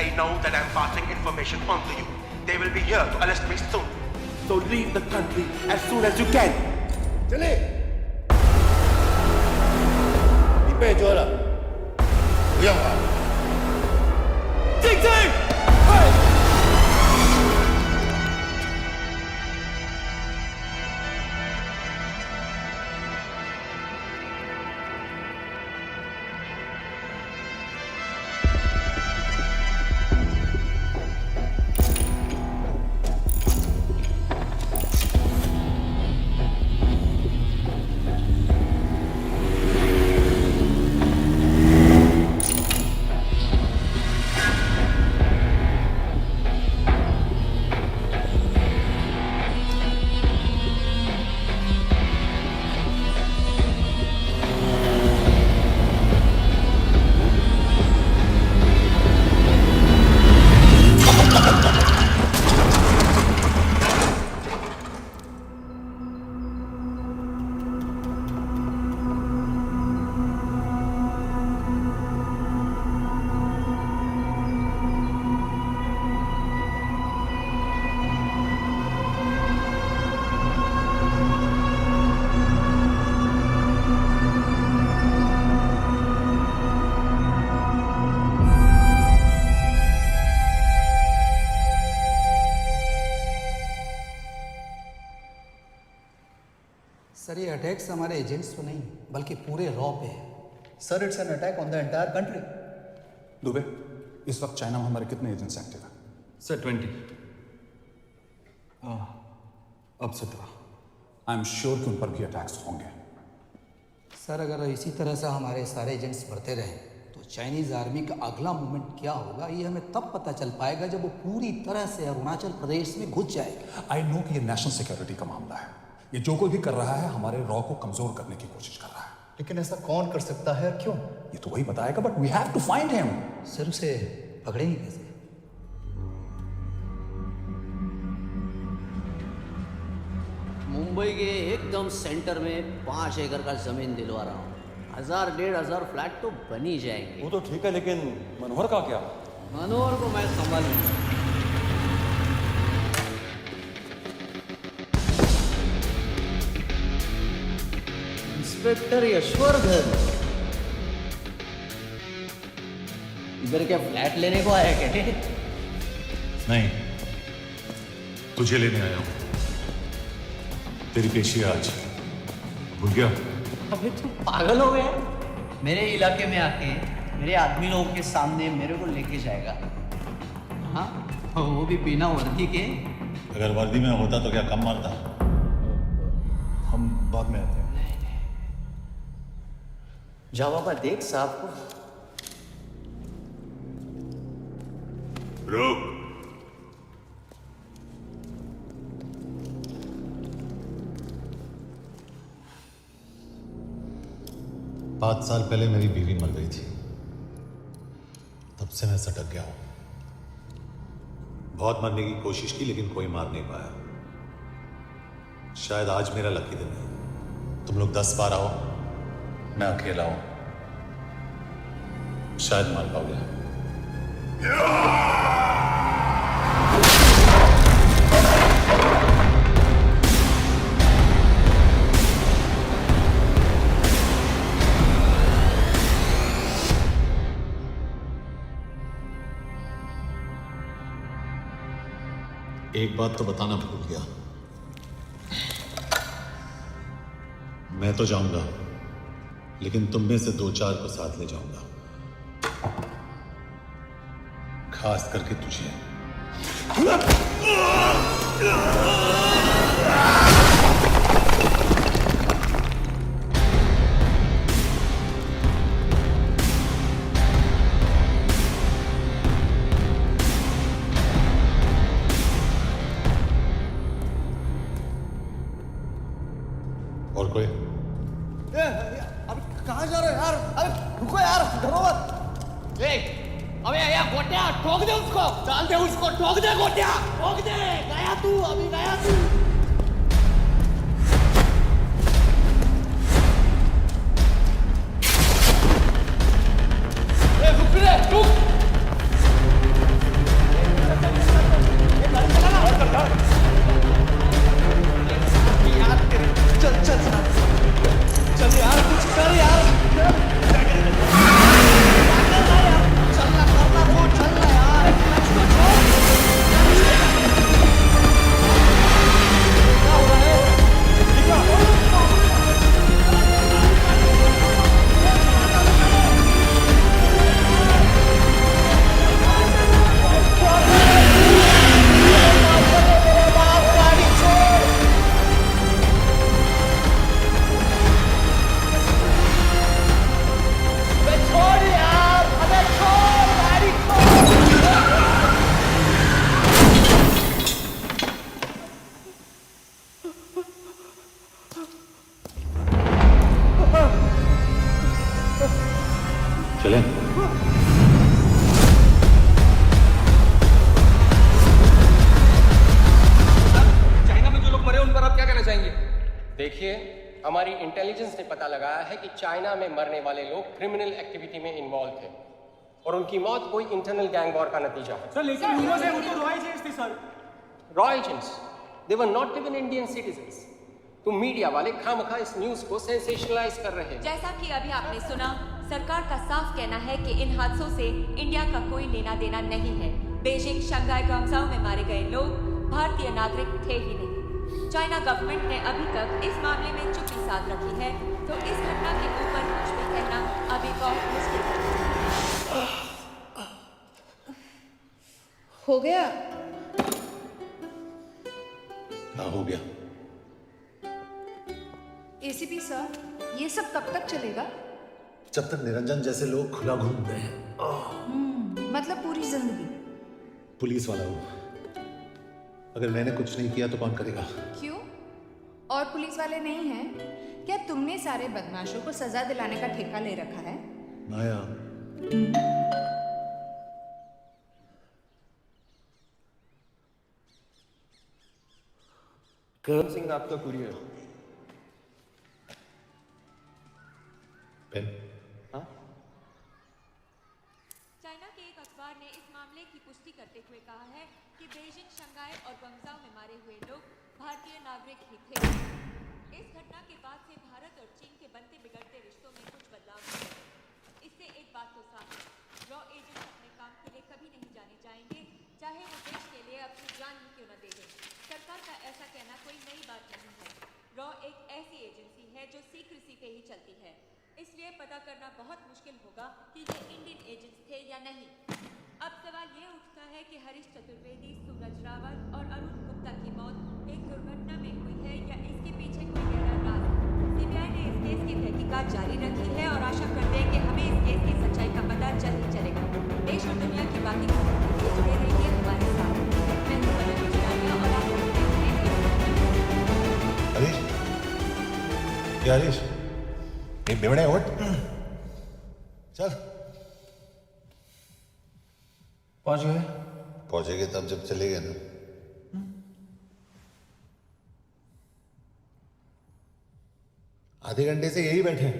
They know that I'm passing information on to you. They will be here to arrest me soon. So leave the country as soon as you can. चले. 你被捉了，不要跑。静静。सर ये attacks हमारे agents पे नहीं बल्कि पूरे raw पे है। Sir it's an attack on the entire country. Dubey, इस वक्त चाइना में हमारे कितने एजेंट्स एक्टिव हैं? सर 20। अब 17। आई एम श्योर कि उन पर भी अटैक्स होंगे। सर अगर इसी तरह से हमारे सारे एजेंट्स बढ़ते रहे तो चाइनीज आर्मी का अगला मूवमेंट क्या होगा ये हमें तब पता चल पाएगा जब वो पूरी तरह से अरुणाचल प्रदेश में घुस जाएगा। आई नो कि ये नेशनल सिक्योरिटी का मामला है। ये जो कोई भी कर रहा है हमारे रॉ को कमजोर करने की कोशिश कर रहा है। लेकिन ऐसा कौन कर सकता है, क्यों? ये तो वही बताएगा, but we have to find him. Sir उसे पकड़ेंगे कैसे? मुंबई के एकदम सेंटर में 5 एकड़ का जमीन दिलवा रहा हूँ। 1000-1500 फ्लैट तो बन ही जाएंगे। वो तो ठीक है, लेकिन मनोहर का क्या? मनोहर को मैं संभालूंगा। इंस्पेक्टर यशवर्धन, इधर क्या फ्लैट लेने को आया क्या? नहीं, तुझे लेने आया हूं। तेरी पेशी आज भूल गया? अबे तुम पागल हो गया? मेरे इलाके में आके मेरे आदमी लोगों के सामने मेरे को लेके जाएगा? हाँ, वो भी बिना वर्दी के। अगर वर्दी में होता तो क्या कम मारता? हम बाद में आते हैं। जाओ बाबा, देख साहब को। रुक। पाँच साल पहले मेरी बीवी मर गई थी, तब से मैं सटक गया हूं। बहुत मारने की कोशिश की लेकिन कोई मार नहीं पाया। शायद आज मेरा लकी दिन है। तुम लोग 10 बार आओ, मैं अकेला हूं, शायद मार पाओगे। एक बात तो बताना भूल गया, मैं तो जाऊंगा लेकिन तुम में से 2-4 को साथ ले जाऊंगा, खास करके तुझे। और कोई? अबे कहाँ जा रहे हो यार? अबे रुको यार, डरो मत। अबे या गोटिया ठोक दे उसको, डाल दे उसको, ठोक दे गोटिया, ठोक दे। गया तू, अभी गया तू। रुक रे, रुक। हमारी इंटेलिजेंस ने पता लगाया है कि चाइना में मरने वाले लोग क्रिमिनल एक्टिविटी में इन्वॉल्व थे और उनकी मौत कोई इंटरनल गैंग वॉर का नतीजा है। सर लेकिन न्यूज़ है वो तो रॉ एजेंट्स थे sir. Raw agents, they were not even Indian citizens. तुम मीडिया वाले खामखा इस न्यूज को सेंसेशनलाइज कर रहे हैं। जैसा कि अभी आपने सुना, सरकार का साफ कहना है कि इन हादसों से इंडिया का कोई लेना देना नहीं है। बीजिंग, शंघाई, ग्वांगझाओ में मारे गए लोग भारतीय नागरिक थे ही नहीं। चाइना गवर्नमेंट ने अभी तक इस मामले में चुप्पी साध रखी है, तो इस घटना के ऊपर कुछ भी कहना अभी बहुत मुश्किल है। हो गया? हाँ हो गया। एसीपी सर, ये सब कब तक चलेगा? जब तक निरंजन जैसे लोग खुला घूमते हैं। मतलब पूरी जिंदगी? पुलिस वाला हूँ, अगर मैंने कुछ नहीं किया तो कौन करेगा? क्यों? और पुलिस वाले नहीं हैं? क्या तुमने सारे बदमाशों को सजा दिलाने का ठेका ले रखा है? माया, करण सिंह आपका कुरियर। पेन? चाइना के एक अखबार ने इस मामले की पुष्टि करते हुए कहा है कि बीजिंग, शंघाई और ग्वांगझाओ में मारे हुए लोग भारतीय नागरिक ही थे। इस घटना के बाद से भारत और चीन के बनते बिगड़ते रिश्तों में कुछ बदलाव हुए। इससे एक बात तो साफ है, रॉ एजेंट्स अपने काम के लिए कभी नहीं जाने जाएंगे, चाहे वो देश के लिए अपनी जान ही क्यों न दे दें। सरकार का ऐसा कहना कोई नई बात नहीं है। रॉ एक ऐसी एजेंसी है जो सीक्रेसी पे ही चलती है, इसलिए पता करना बहुत मुश्किल होगा कि ये इंडियन एजेंट्स थे या नहीं। अब सवाल ये उठता है कि हरीश चतुर्वेदी, सूरज रावत और अरुण गुप्ता की मौत एक दुर्घटना में हुई है या इसके पीछे कोई गहरा राज है। सीबीआई ने इस केस की तहकीकात जारी रखी है और आशा करते हैं कि हमें इस केस की सच्चाई का पता जल्द ही चलेगा। देश और दुनिया की बाकी खबरों के लिए जुड़े रहिए हमारे साथ। मैं हूं मनोज गुजरालिया और आप देखते हैं हरीश, क्या हरीश? ये बेवड़े उठ, चल। पहुंच गए? पहुंचेंगे तब जब चलेंगे ना। आधे घंटे से यही बैठे हैं।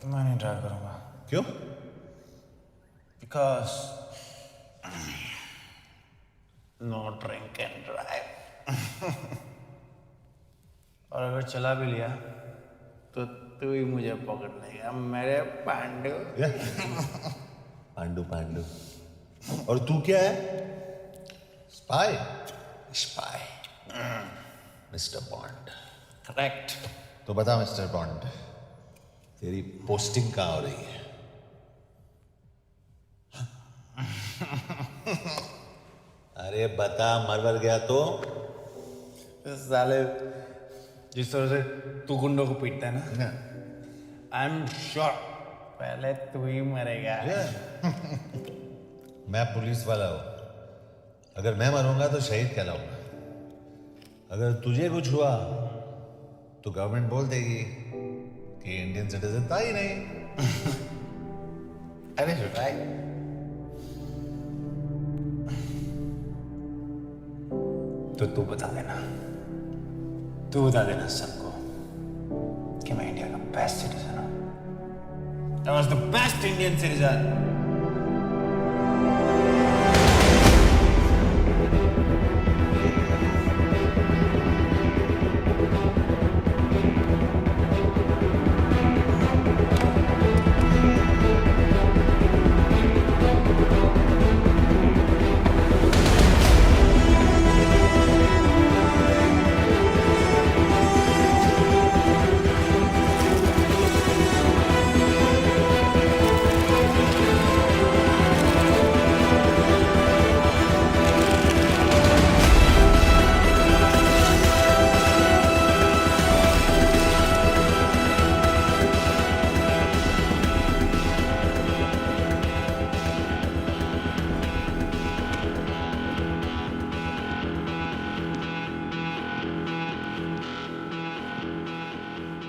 मैं नहीं ड्राइव करूंगा। क्यों? Because no drink and drive. और अगर चला भी लिया तो तू ही मुझे पकड़ लेगा, मेरे पांडु। पांडु पांडु। और तू क्या है? Spy? Spy. Mister bond. Correct. तो बता मिस्टर बॉन्ड, तेरी पोस्टिंग कहाँ हो रही है? अरे बता, मर गया तो? साले जिस तरह से तू गुंडों को पीटता है ना, आई एम श्योर पहले तू ही मरेगा। मैं पुलिस वाला हूं, अगर मैं मरूंगा तो शहीद कहलाऊंगा। अगर तुझे कुछ हुआ तो गवर्नमेंट बोल देगी कि इंडियन सिटीजन था ही नहीं। अरे राइट। तो तू बता देना, तू बता देना सबको कि मैं इंडिया का बेस्ट सिटीजन हूं। I was the best Indian citizen.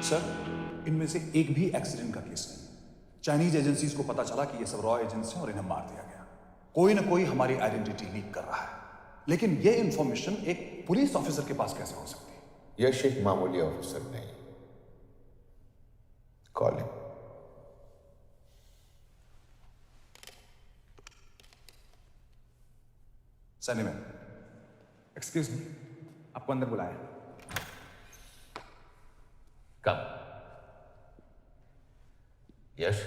Sir, इनमें से एक भी एक्सीडेंट का केस नहीं। चाइनीज एजेंसीज को पता चला कि ये सब रॉ एजेंट्स हैं और इन्हें मार दिया गया। कोई ना कोई हमारी आइडेंटिटी लीक कर रहा है। लेकिन ये इंफॉर्मेशन एक पुलिस ऑफिसर के पास कैसे हो सकती है? यश एक मामूली ऑफिसर नहीं। Call him. Sunny ma'am, excuse me, आपको अंदर बुलाया। Come. Yash,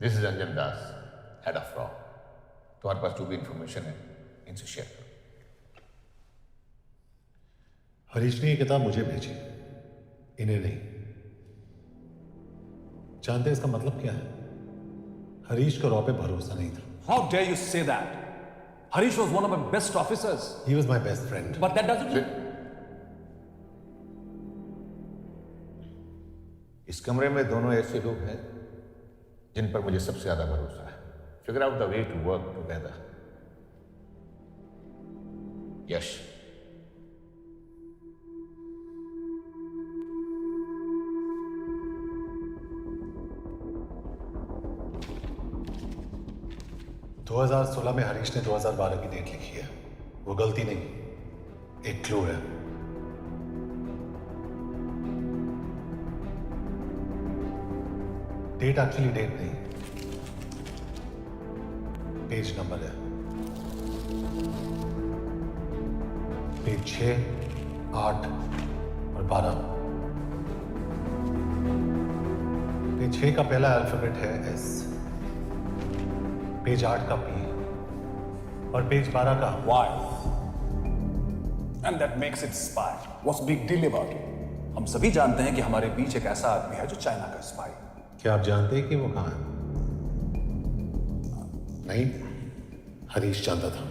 this is Anjan Das, head of रॉ। तुम्हारे पास जो भी इंफॉर्मेशन है इनसे शेयर करो। हरीश ने ये किताब मुझे भेजी, इन्हें नहीं। जानते हैं इसका मतलब क्या है? हरीश को रॉ पे भरोसा नहीं था। How dare you say that? Harish was one of my best officers. He was my best friend. But that doesn't mean... इस कमरे में दोनों ऐसे लोग हैं जिन पर मुझे सबसे ज्यादा भरोसा है। Figure out the way to work together. Yash, – 2016 में हरीश ने 2012 की डेट लिखी है। वो गलती नहीं, एक क्लू है। डेट एक्चुअली डेट नहीं, पेज नंबर है। पेज 6, 8 और 12। पेज 6 का पहला अल्फाबेट है S, पेज 8 का P और पेज 12 का Y. And that makes it spy. What's big deal about it? हम सभी जानते हैं कि हमारे बीच एक ऐसा आदमी है जो चाइना का स्पाई। क्या आप जानते हैं कि वो कहां है? नहीं, हरीश जानता था।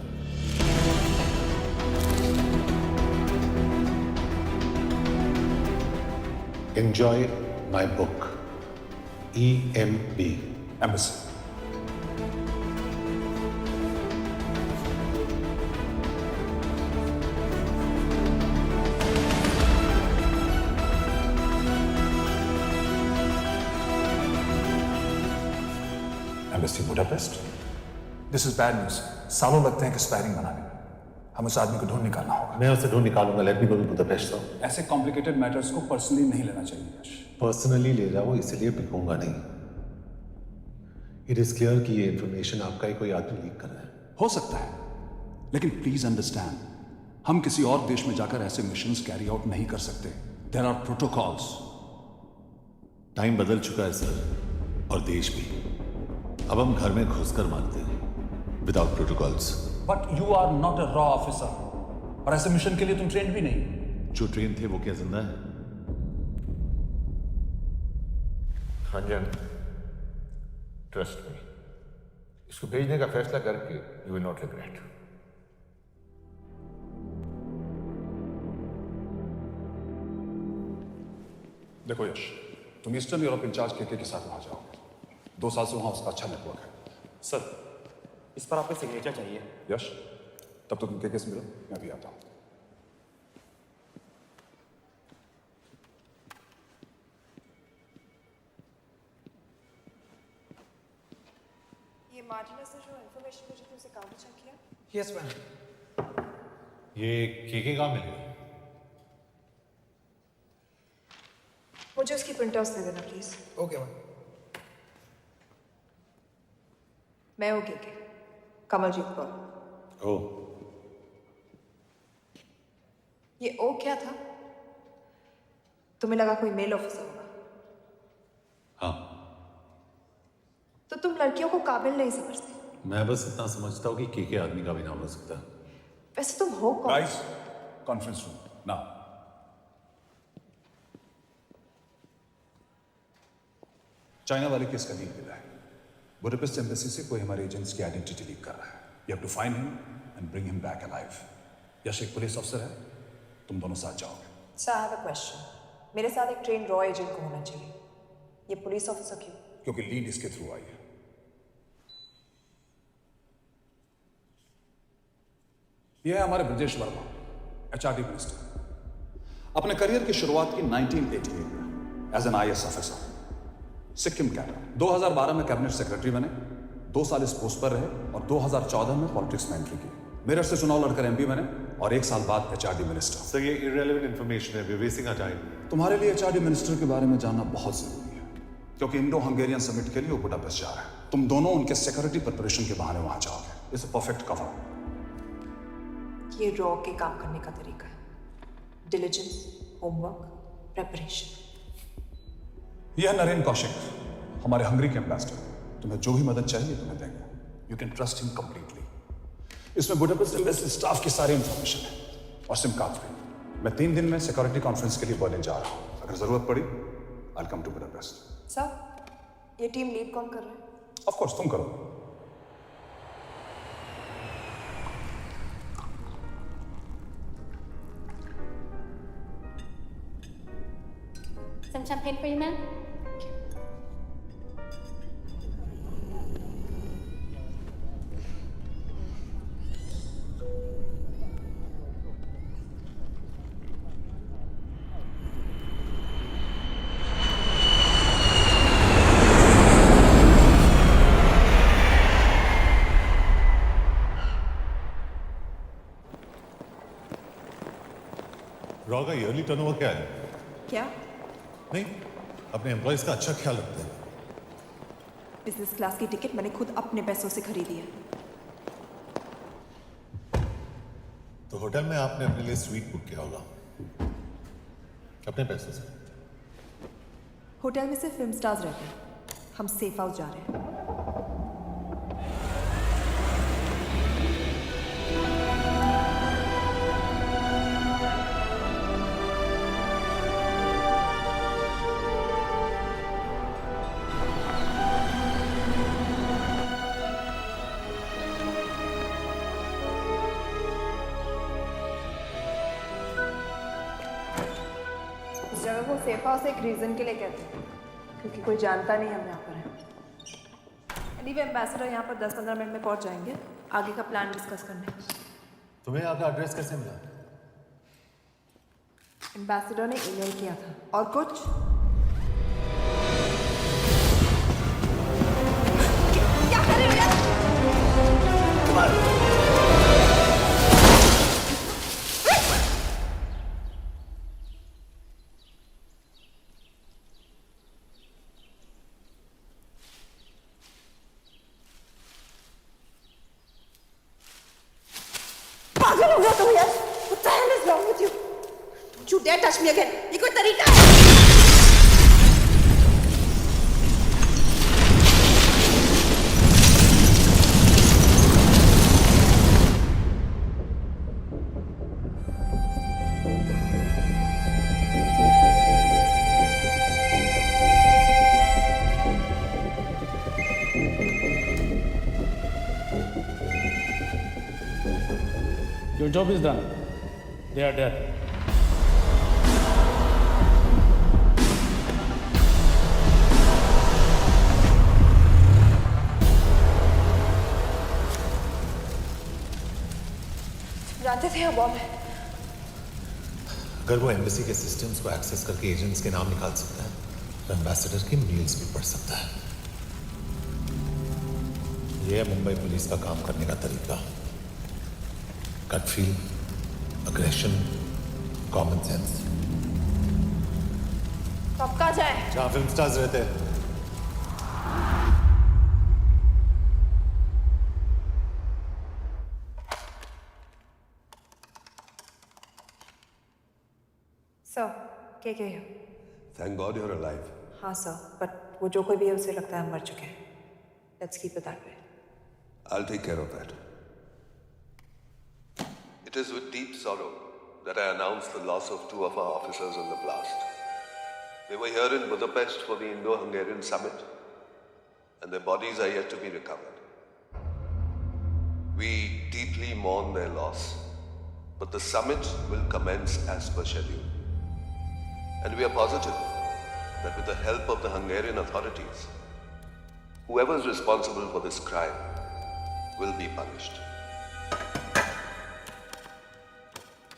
Enjoy my book. EMB. Embassy. Embassy Budapest. This is bad news. सालों लगते हैं कि स्पैरिंग बनाने में। हमें उस आदमी को ढूंढ निकालना होगा। मैं उसे ढूंढ निकालूंगा। Let me go to Budapest. ऐसे कॉम्प्लिकेटेड मैटर्स को पर्सनली नहीं लेना चाहिए यश। पर्सनली ले रहा वो इसलिए पिकूंगा नहीं। इट इज क्लियर कि ये इंफॉर्मेशन आपका ही कोई आदमी लीक कर रहा है। हो सकता है, लेकिन प्लीज अंडरस्टैंड, हम किसी और देश में जाकर ऐसे मिशंस कैरी आउट नहीं कर सकते। There are protocols. टाइम बदल चुका है सर, और देश भी। अब हम घर में घुसकर मारते हैं without protocols. But you are not a रॉ ऑफिसर, और ऐसे मिशन के लिए तुम ट्रेन भी नहीं। जो ट्रेन थे वो क्या जिंदा है? अंजन, ट्रस्ट मी, इसको भेजने का फैसला करके यू विल नॉट रिग्रेट। देखो यश, तुम ईस्टर्न यूरोप इंचार्ज के साथ वहां जाओ। 2 साल से वहां उसका अच्छा नेटवर्क है। सर, इस पर आपका सिग्नेचर चाहिए। यश, तब तो तुम के से मिलो, मैं भी आता हूं। ये मार्टिनेस ने जो इन्फॉर्मेशन मुझे तुमसे काउंटर चेक किया। Yes ma'am. ये केके कहाँ मिलेगा? मुझे उसकी प्रिंटआउट्स दे देना प्लीज। Okay ma'am. मैं ओके के कमलजीत कौर। ओ, ये ओ क्या था? तुम्हें लगा कोई मेल ऑफिसर होगा? हाँ। तो तुम लड़कियों को काबिल नहीं समझते। मैं बस इतना समझता हूँ कि केके आदमी का भी नाम हो सकता है। वैसे तुम हो कौन? Guys, conference room now. China वाले केस का लीक मिला है। बुडापेस्ट एम्बेसी से कोई हमारे एजेंट्स की आइडेंटिटी लीक कर रहा है। You have to find him and bring him back alive. Yash एक पुलिस अफसर है, तुम दोनों साथ जाओगे। Sir, I have a question. मेरे साथ एक ट्रेन रॉ एजेंट को होना चाहिए। ये पुलिस ऑफिसर क्यों? क्योंकि लीड इसके थ्रू आई है। यह है हमारे ब्रजेश वर्मा, HRD मिनिस्टर। अपने करियर की शुरुआत की 1988 में as an IAS officer, Sikkim cadre. 2012 में कैबिनेट सेक्रेटरी बने, 2 साल इस पोस्ट पर रहे और 2014 में पॉलिटिक्स में एंट्री की। मेरठ से चुनाव लड़कर एमपी बने और 1 साल बाद एचआरडी मिनिस्टर। सर ये इररेलेवेंट इन्फॉर्मेशन है, वी वेस्टिंग आवर टाइम। तुम्हारे लिए एचआरडी मिनिस्टर के बारे में जानना बहुत जरूरी है, क्योंकि इंडो हंगेरियन समिट के लिए वो बुडापेस्ट जा रहा है। तुम दोनों उनके सिक्योरिटी प्रिपरेशन के बहाने वहां जाओगे। It's a perfect cover. ये रॉ के काम करने का तरीका है, डिलिजेंस, होमवर्क, प्रेपरेशन। यह नरेन कौशिक, हमारे हंगरी के एम्बेसडर। तुम्हें जो भी मदद चाहिए तुम्हें देंगे। You can trust him completely. इसमें बुडापेस्ट एम्बेसी स्टाफ की सारी इंफॉर्मेशन है और सिम कार्ड फ्री। मैं 3 दिन में सिक्योरिटी कॉन्फ्रेंस के लिए बर्लिन जा रहा हूँ। अगर जरूरत पड़ी I will come to Budapest. Sir, ये टीम लीड कौन कर रहा है? ऑफ कोर्स तुम करो। Some champagne for you, ma'am? Raw का ईयरली टर्नओवर क्या है? क्या? नहीं, अपने एम्प्लॉयज का अच्छा ख्याल रखते हैं। बिजनेस क्लास की टिकट मैंने खुद अपने पैसों से खरीदी है। तो होटल में आपने अपने लिए स्वीट बुक किया होगा अपने पैसों से। होटल में सिर्फ फिल्म स्टार्स रहते हैं, हम सेफ हाउस जा रहे हैं। इस जगह को सेफ हाउस एक रीजन के लिए कहते हैं, क्योंकि कोई जानता नहीं हम यहाँ पर हैं। एनीवे एम्बेसडर यहाँ पर 10-15 मिनट में पहुँच जाएंगे आगे का प्लान डिस्कस करने। तुम्हें यहाँ का एड्रेस कैसे मिला? एम्बेसडर ने ईमेल किया था। और कुछ? क्या कर रहे हो यार? पागल हो गया तुम यार? What the hell is wrong with you? Don't you dare touch me again. ये कोई तरीका है? Your job is done. They are dead. जानते थे बॉम्ब है। अगर वो एम्बेसी के सिस्टम्स को एक्सेस करके एजेंट्स के नाम निकाल सकता है तो एम्बेसडर की मेल्स भी पढ़ सकता है। यह है मुंबई पुलिस का काम करने का तरीका। Gut feel, aggression, common sense. कब का जाए? जहाँ फिल्म स्टार्स रहते हैं। सर, क्या है? Thank God you're alive. हाँ सर, बट वो जो कोई भी है उसे लगता है हम मर चुके हैं। Let's keep it that way. I'll take care of that. It is with deep sorrow that I announce the loss of 2 of our officers in the blast. They were here in Budapest for the Indo-Hungarian summit, and their bodies are yet to be recovered. We deeply mourn their loss, but the summit will commence as per schedule. And we are positive that with the help of the Hungarian authorities, whoever is responsible for this crime will be punished.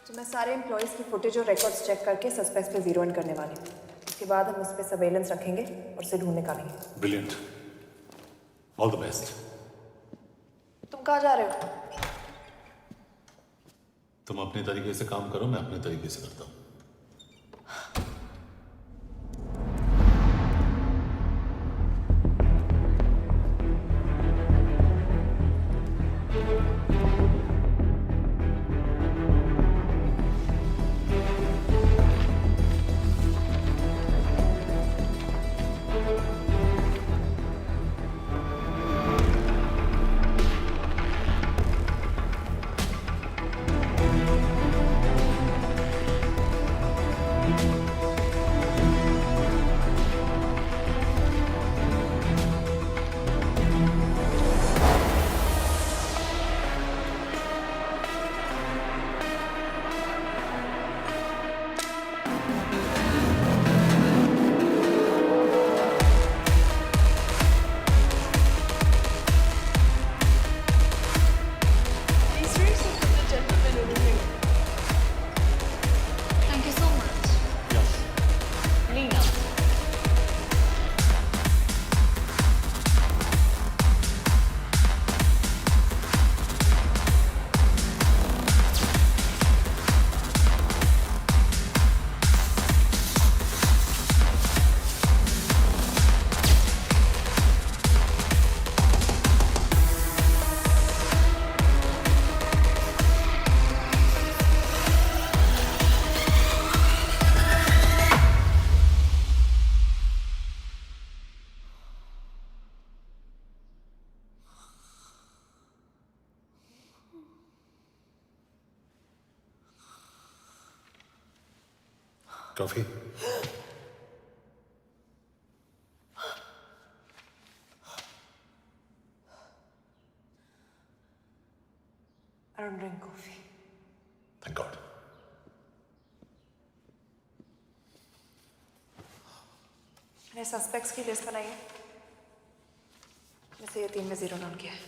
तो मैं सारे employees की footage और records check करके suspect पे zero in करने वाली हूँ। उसके बाद हम उस पर सर्वेलेंस रखेंगे और उसे ढूंढ निकालेंगे। Brilliant, all the best. तुम कहाँ जा रहे हो? तुम अपने तरीके से काम करो, मैं अपने तरीके से करता हूं। Thank you so much. Lena. Trophy. I don't drink coffee. Thank God. मैंने सस्पेक्ट्स की लिस्ट बनाई है, जैसे ये 3 में 0 नोट किया है।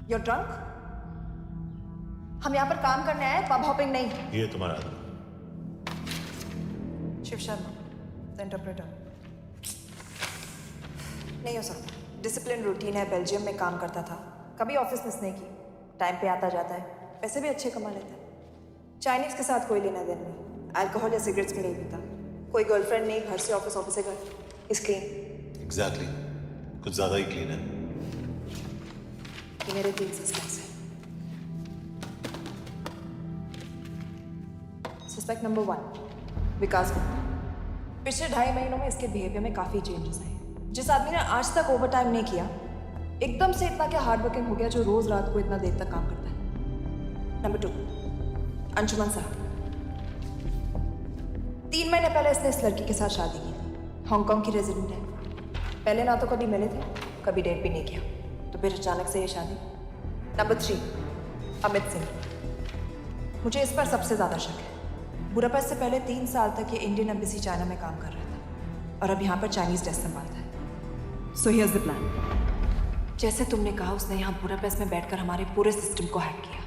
You're drunk? हम यहाँ पर काम करने आए, पब हॉपिंग नहीं। ये तुम्हारा आदमी। Shiv Sharma, the interpreter. नहीं हो सकता। डिसिप्लिन रूटीन है, बेल्जियम में काम करता था, कभी ऑफिस मिस नहीं की, टाइम पे आता जाता है, पैसे भी अच्छे कमा लेता है। चाइनीज के साथ कोई लेना देना नहीं, अल्कोहल या सिगरेट्स भी नहीं पीता, कोई गर्लफ्रेंड नहीं, घर से ऑफिस, ऑफिस से घर, इज क्लीन। एग्जैक्टली, कुछ ज्यादा ही क्लीन है। ये मेरे 3 सस्पेक्ट्स हैं। सस्पेक्ट नंबर 1, विकास गुप्ता। पिछले 2.5 महीनों में इसके बिहेवियर में काफ़ी चेंजेस आए। जिस आदमी ने आज तक ओवर टाइम नहीं किया, एकदम से इतना क्या हार्ड वर्किंग हो गया जो रोज रात को इतना देर तक काम करता है। नंबर 2, अंशुमन साहब। 3 महीने पहले इसने इस लड़की के साथ शादी की थी, हांगकांग की रेजिडेंट है। पहले ना तो कभी मिले थे, कभी डेट भी नहीं किया, तो फिर अचानक से ये शादी। नंबर 3, अमित सिंह। मुझे इस पर सबसे ज़्यादा शक है। बुडापेस्ट से पहले 3 साल तक ये इंडियन एम्बेसी चाइना में काम कर रहा था और अब यहाँ पर चाइनीज डेस्क संभालता है। So here's the plan. जैसे तुमने कहा, उसने यहाँ बुडापेस्ट में बैठकर हमारे पूरे सिस्टम को हैक किया।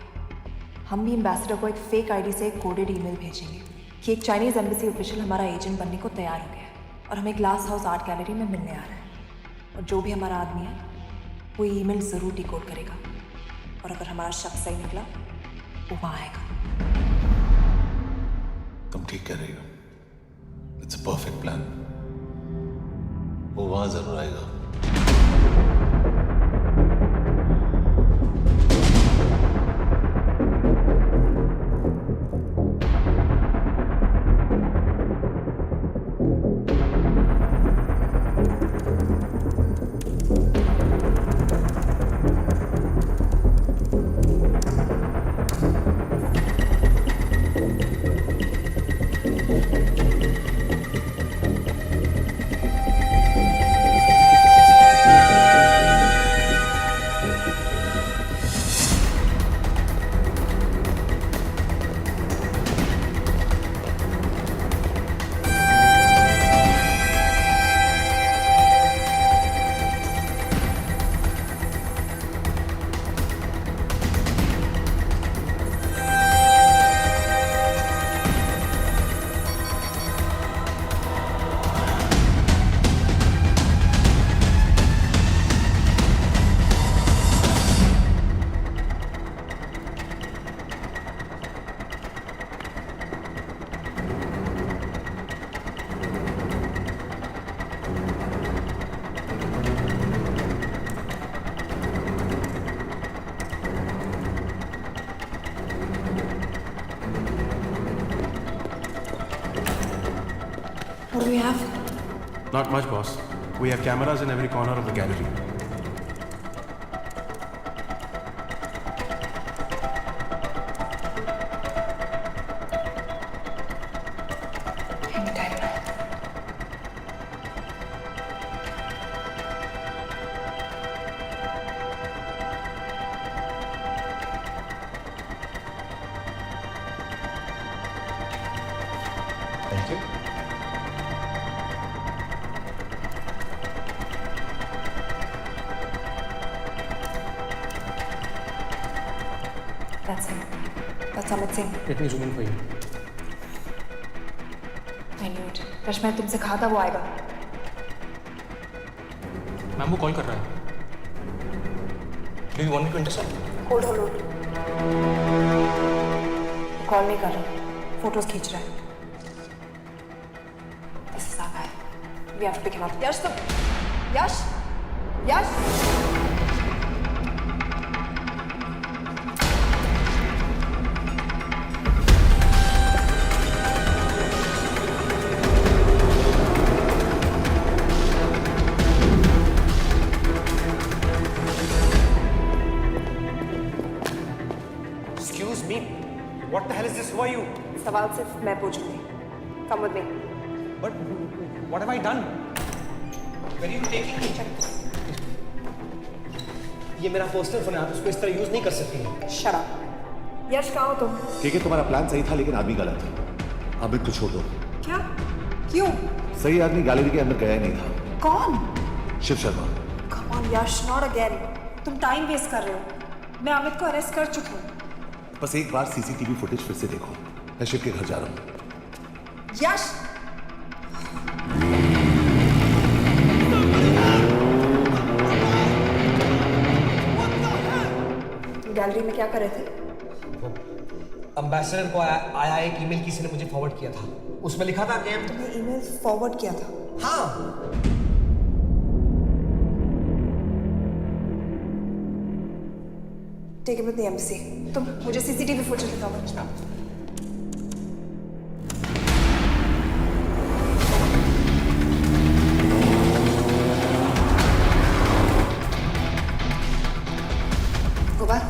हम भी एम्बेसडर को एक फेक आईडी से एक कोडेड ईमेल भेजेंगे कि एक चाइनीज एम्बेसी ऑफिशियल हमारा एजेंट बनने को तैयार हो गया है और हमें ग्लास हाउस आर्ट गैलरी में मिलने आ रहा है। और जो भी हमारा आदमी है वो ईमेल ज़रूर डिकोड करेगा और अगर हमारा शक सही निकला वो वहाँ आएगा। तुम ठीक कह रही हो, इट्स अ परफेक्ट प्लान। वो वहां जरूर आएगा। What do we have? Not much, boss. We have cameras in every corner of the gallery. Thank you. That's him. That's Amit Singh. Let me zoom in for you. I knew it. Rush मैंने तुमसे कहा था वो आएगा. Ma'am वो call कर रहा है. Do you want me to intercept? Hold. Call नहीं कर रहा. फोटोज खींच रहा है. This is our guy. We have to pick him up. Yash, Yash. Excuse me. What the hell is this? Who are you? सवाल सिर्फ मैं पूछूंगी. Come with me. But what have I done? Where are you taking me? ये मेरा personal phone है, आप इसको इस तरह यूज नहीं कर सकती हैं. Shut up. यश कहाँ हो तुम? ठीक है, तुम्हारा प्लान सही था लेकिन आदमी गलत है. अमित को छोड़ दो. क्या? क्यों? सही आदमी गैलरी के अंदर गया ही नहीं था. कौन? Shiv Sharma. Come on, Yash, not again. तुम टाइम वेस्ट कर रहे हो. मैं अमित को अरेस्ट कर चुकी हूँ. बस एक बार सीसीटीवी फुटेज फिर से देखो. मैं शिव के घर जा रहा हूँ. यश! गैलरी में क्या कर रहे थे? एम्बेसडर को आया एक ईमेल किसी ने मुझे फॉरवर्ड किया था. उसमें लिखा था कि तुमने ईमेल फॉरवर्ड किया था? हाँ. Take it with the embassy. तुम मुझे सीसीटीवी फुटेज दिखाओ. Go back.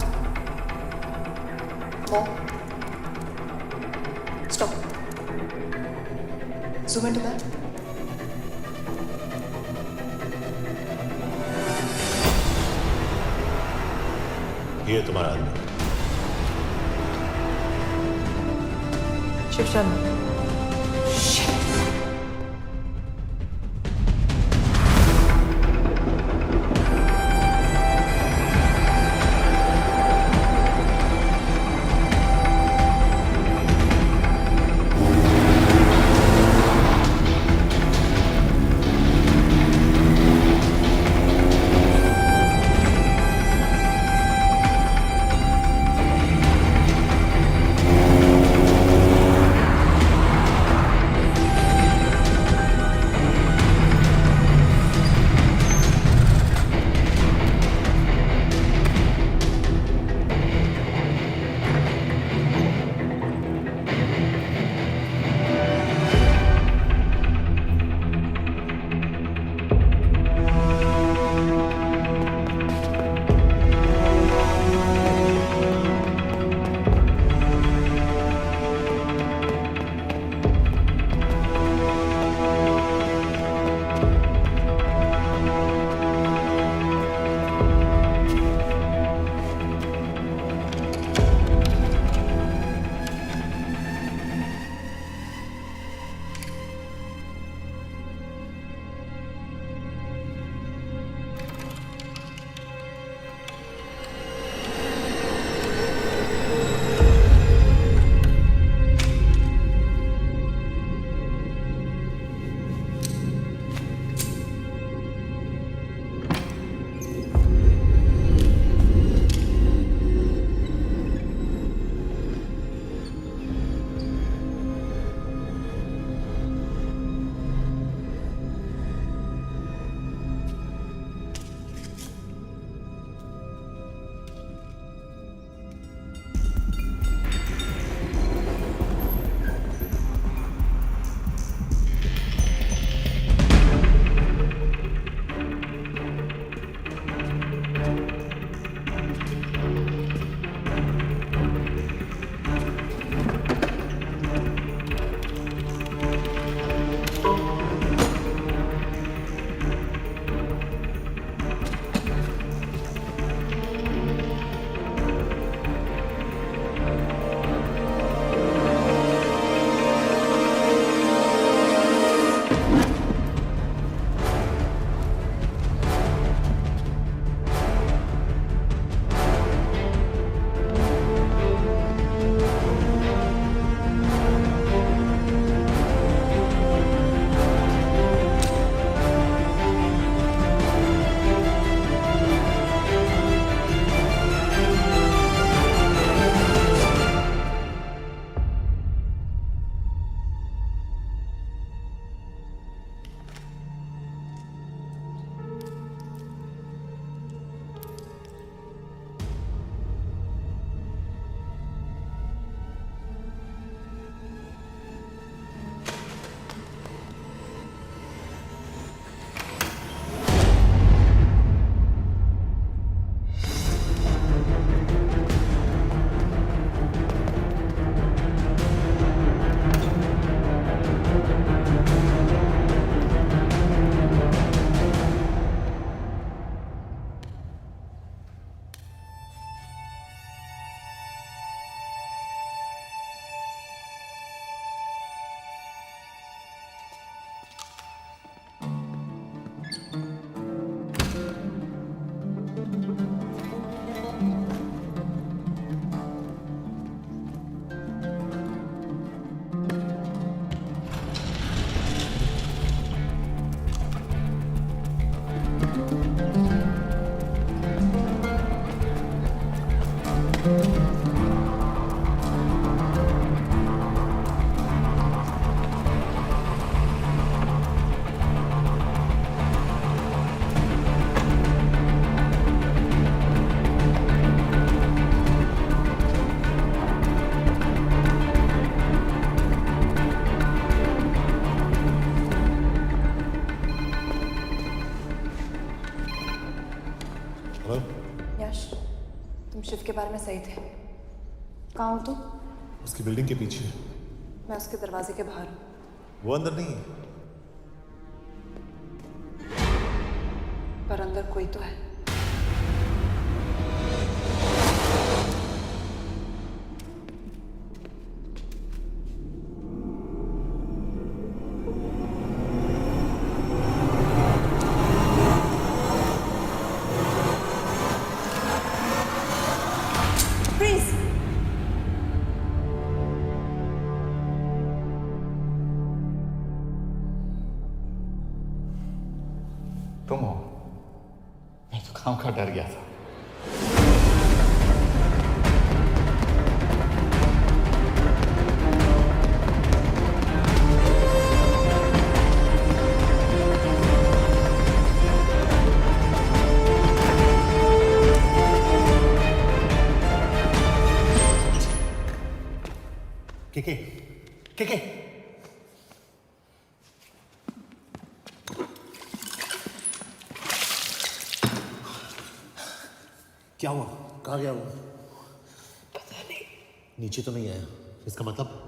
More. Stop. Zoom into that. ये तुम्हारा आदमी. शिव शर्मा. बारे में सही थे। कहाँ हो तुम? उसकी बिल्डिंग के पीछे। मैं उसके दरवाजे के बाहर हूँ। वो अंदर नहीं है। पर अंदर कोई तो है। Freeze! तुम हो? मैं तो काम का डर गया था। के क्या हुआ? कहाँ गया वो? पता नहीं। नीचे तो नहीं आया, इसका मतलब?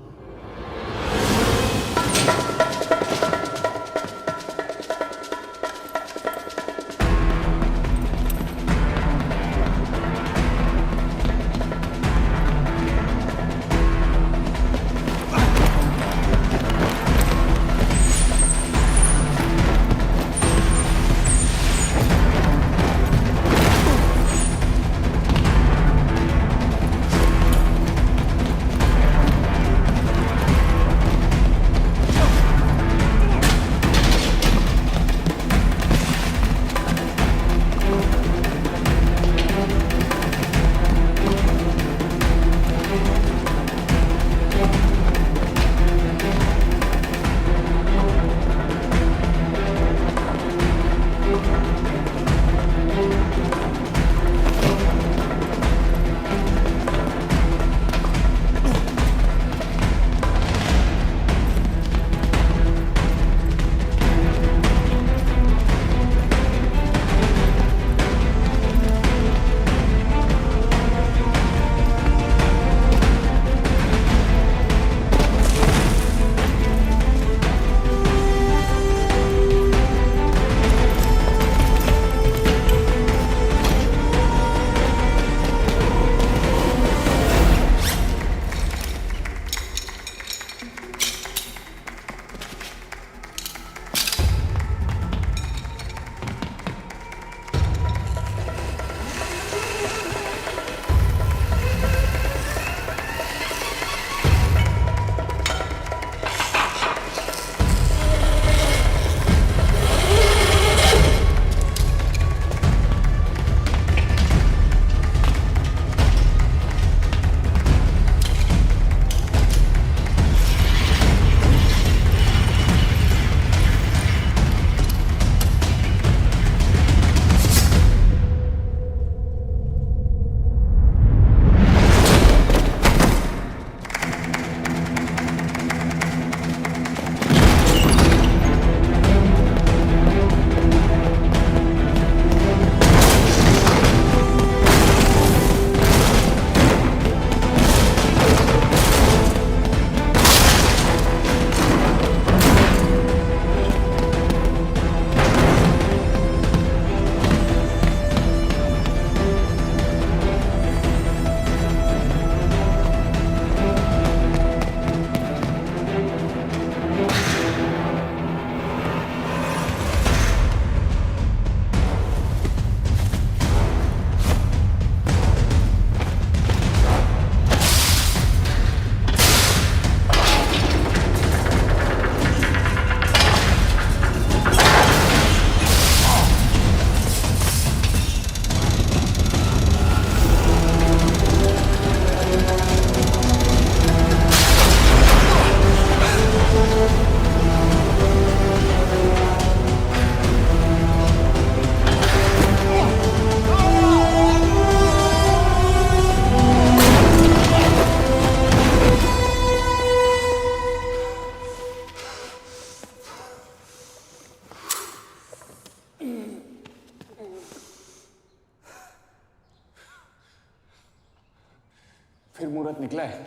निकला है।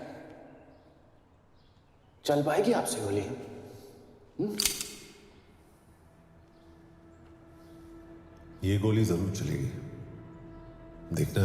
चल पाएगी आपसे गोली? ये गोली जरूर चलेगी, देखना।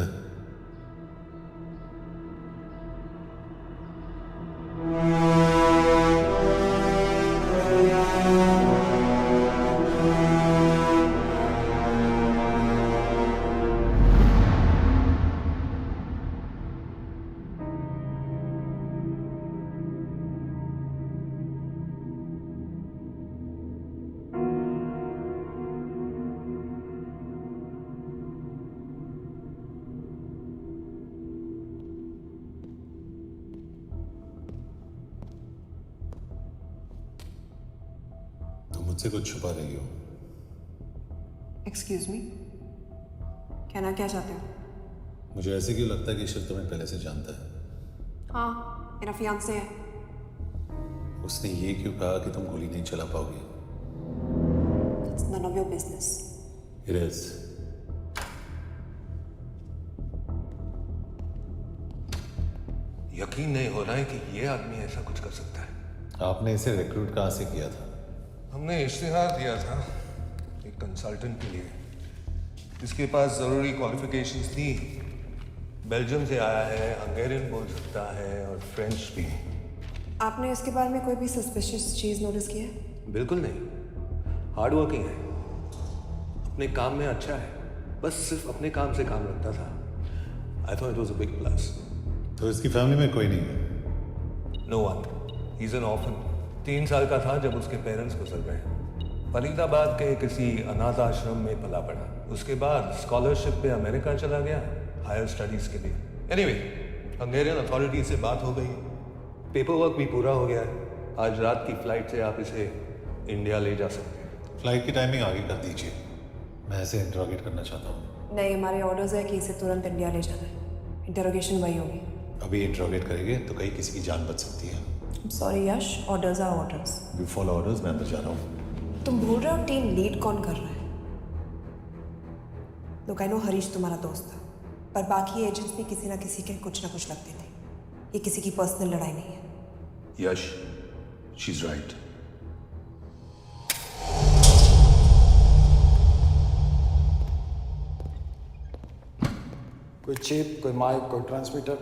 मुझसे कुछ छुपा रही हो। एक्सक्यूज मी, कहना क्या चाहते हो? मुझे ऐसे क्यों लगता है कि ईश्वर तुम्हें पहले से जानता है? हाँ, मेरा फियांसे है। उसने ये क्यों कहा कि तुम गोली नहीं चला पाओगी? It's none of your business. It is. यकीन नहीं हो रहा है कि ये आदमी ऐसा कुछ कर सकता है। आपने इसे रिक्रूट कहाँ से किया था? हमने इश्तिहार दिया था एक कंसल्टेंट के लिए, जिसके पास जरूरी क्वालिफिकेशंस थी। बेल्जियम से आया है, हंगेरियन बोल सकता है और फ्रेंच भी। आपने इसके बारे में कोई भी सस्पिशियस चीज नोटिस की है? बिल्कुल नहीं, हार्ड वर्किंग है, अपने काम में अच्छा है, बस सिर्फ अपने काम से काम रखता था। I thought it was a big plus. तो इसकी फैमिली में कोई नहीं है? No one, he is an orphan. 3 साल का था जब उसके पेरेंट्स गुजर गए। फरीदाबाद के किसी अनाथ आश्रम में पला पड़ा। उसके बाद स्कॉलरशिप पे अमेरिका चला गया हायर स्टडीज के लिए। एनीवे, हंगेरियन अथॉरिटी से बात हो गई, पेपर वर्क भी पूरा हो गया है। आज रात की फ्लाइट से आप इसे इंडिया ले जा सकते हैं। फ्लाइट की टाइमिंग आगे कर दीजिए, मैं इसे इंटरोगेट करना चाहता हूँ। नहीं, हमारे ऑर्डर्स है कि इसे तुरंत इंडिया ले जाना है। इंटरोगेशन वही होगी। अभी इंटरोगेट करेंगे तो कहीं किसी की जान बच सकती है। Sorry Yash, orders are orders. You follow orders, मैं अंदर जा रहा हूँ। तुम भूल रहे हो टीम लीड कौन कर रहा है? लोग आई नो हरीश तुम्हारा दोस्त था, पर बाकी एजेंट्स भी किसी ना किसी के कुछ ना कुछ लगते थे। ये किसी की पर्सनल लड़ाई नहीं है। यश, शी इज राइट। कोई चिप, कोई माइक, कोई ट्रांसमीटर,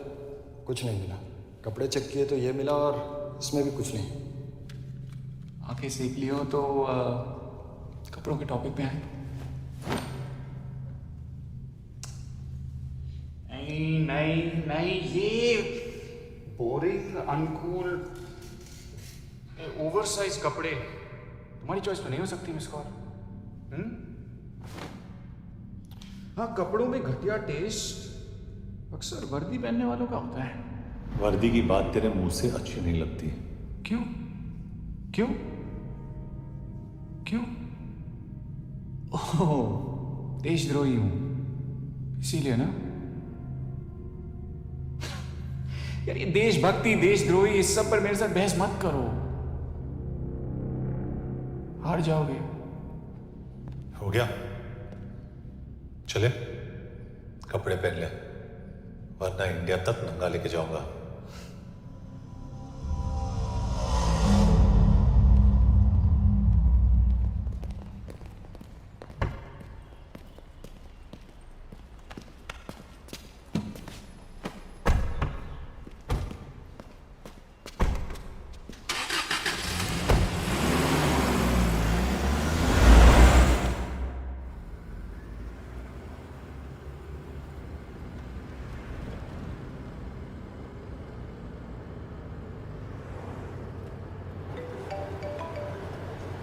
कुछ नहीं मिला। कपड़े चेक किए तो ये मिला और इसमें भी कुछ नहीं। आंखें सेक लियो तो कपड़ों के टॉपिक पे आए। नहीं, ये बोरिंग, अनकूल, ओवरसाइज कपड़े तुम्हारी चॉइस तो नहीं हो सकती मिस कौर। हाँ, कपड़ों में घटिया टेस्ट अक्सर वर्दी पहनने वालों का होता है। वर्दी की बात तेरे मुंह से अच्छी नहीं लगती। क्यों? क्यों? क्यों? ओह, देशद्रोही हूं इसीलिए ना। यार ये देशभक्ति, देशद्रोही, इस सब पर मेरे साथ बहस मत करो, हार जाओगे। हो गया, चले कपड़े पहन ले, वरना इंडिया तक नंगा लेके जाऊंगा।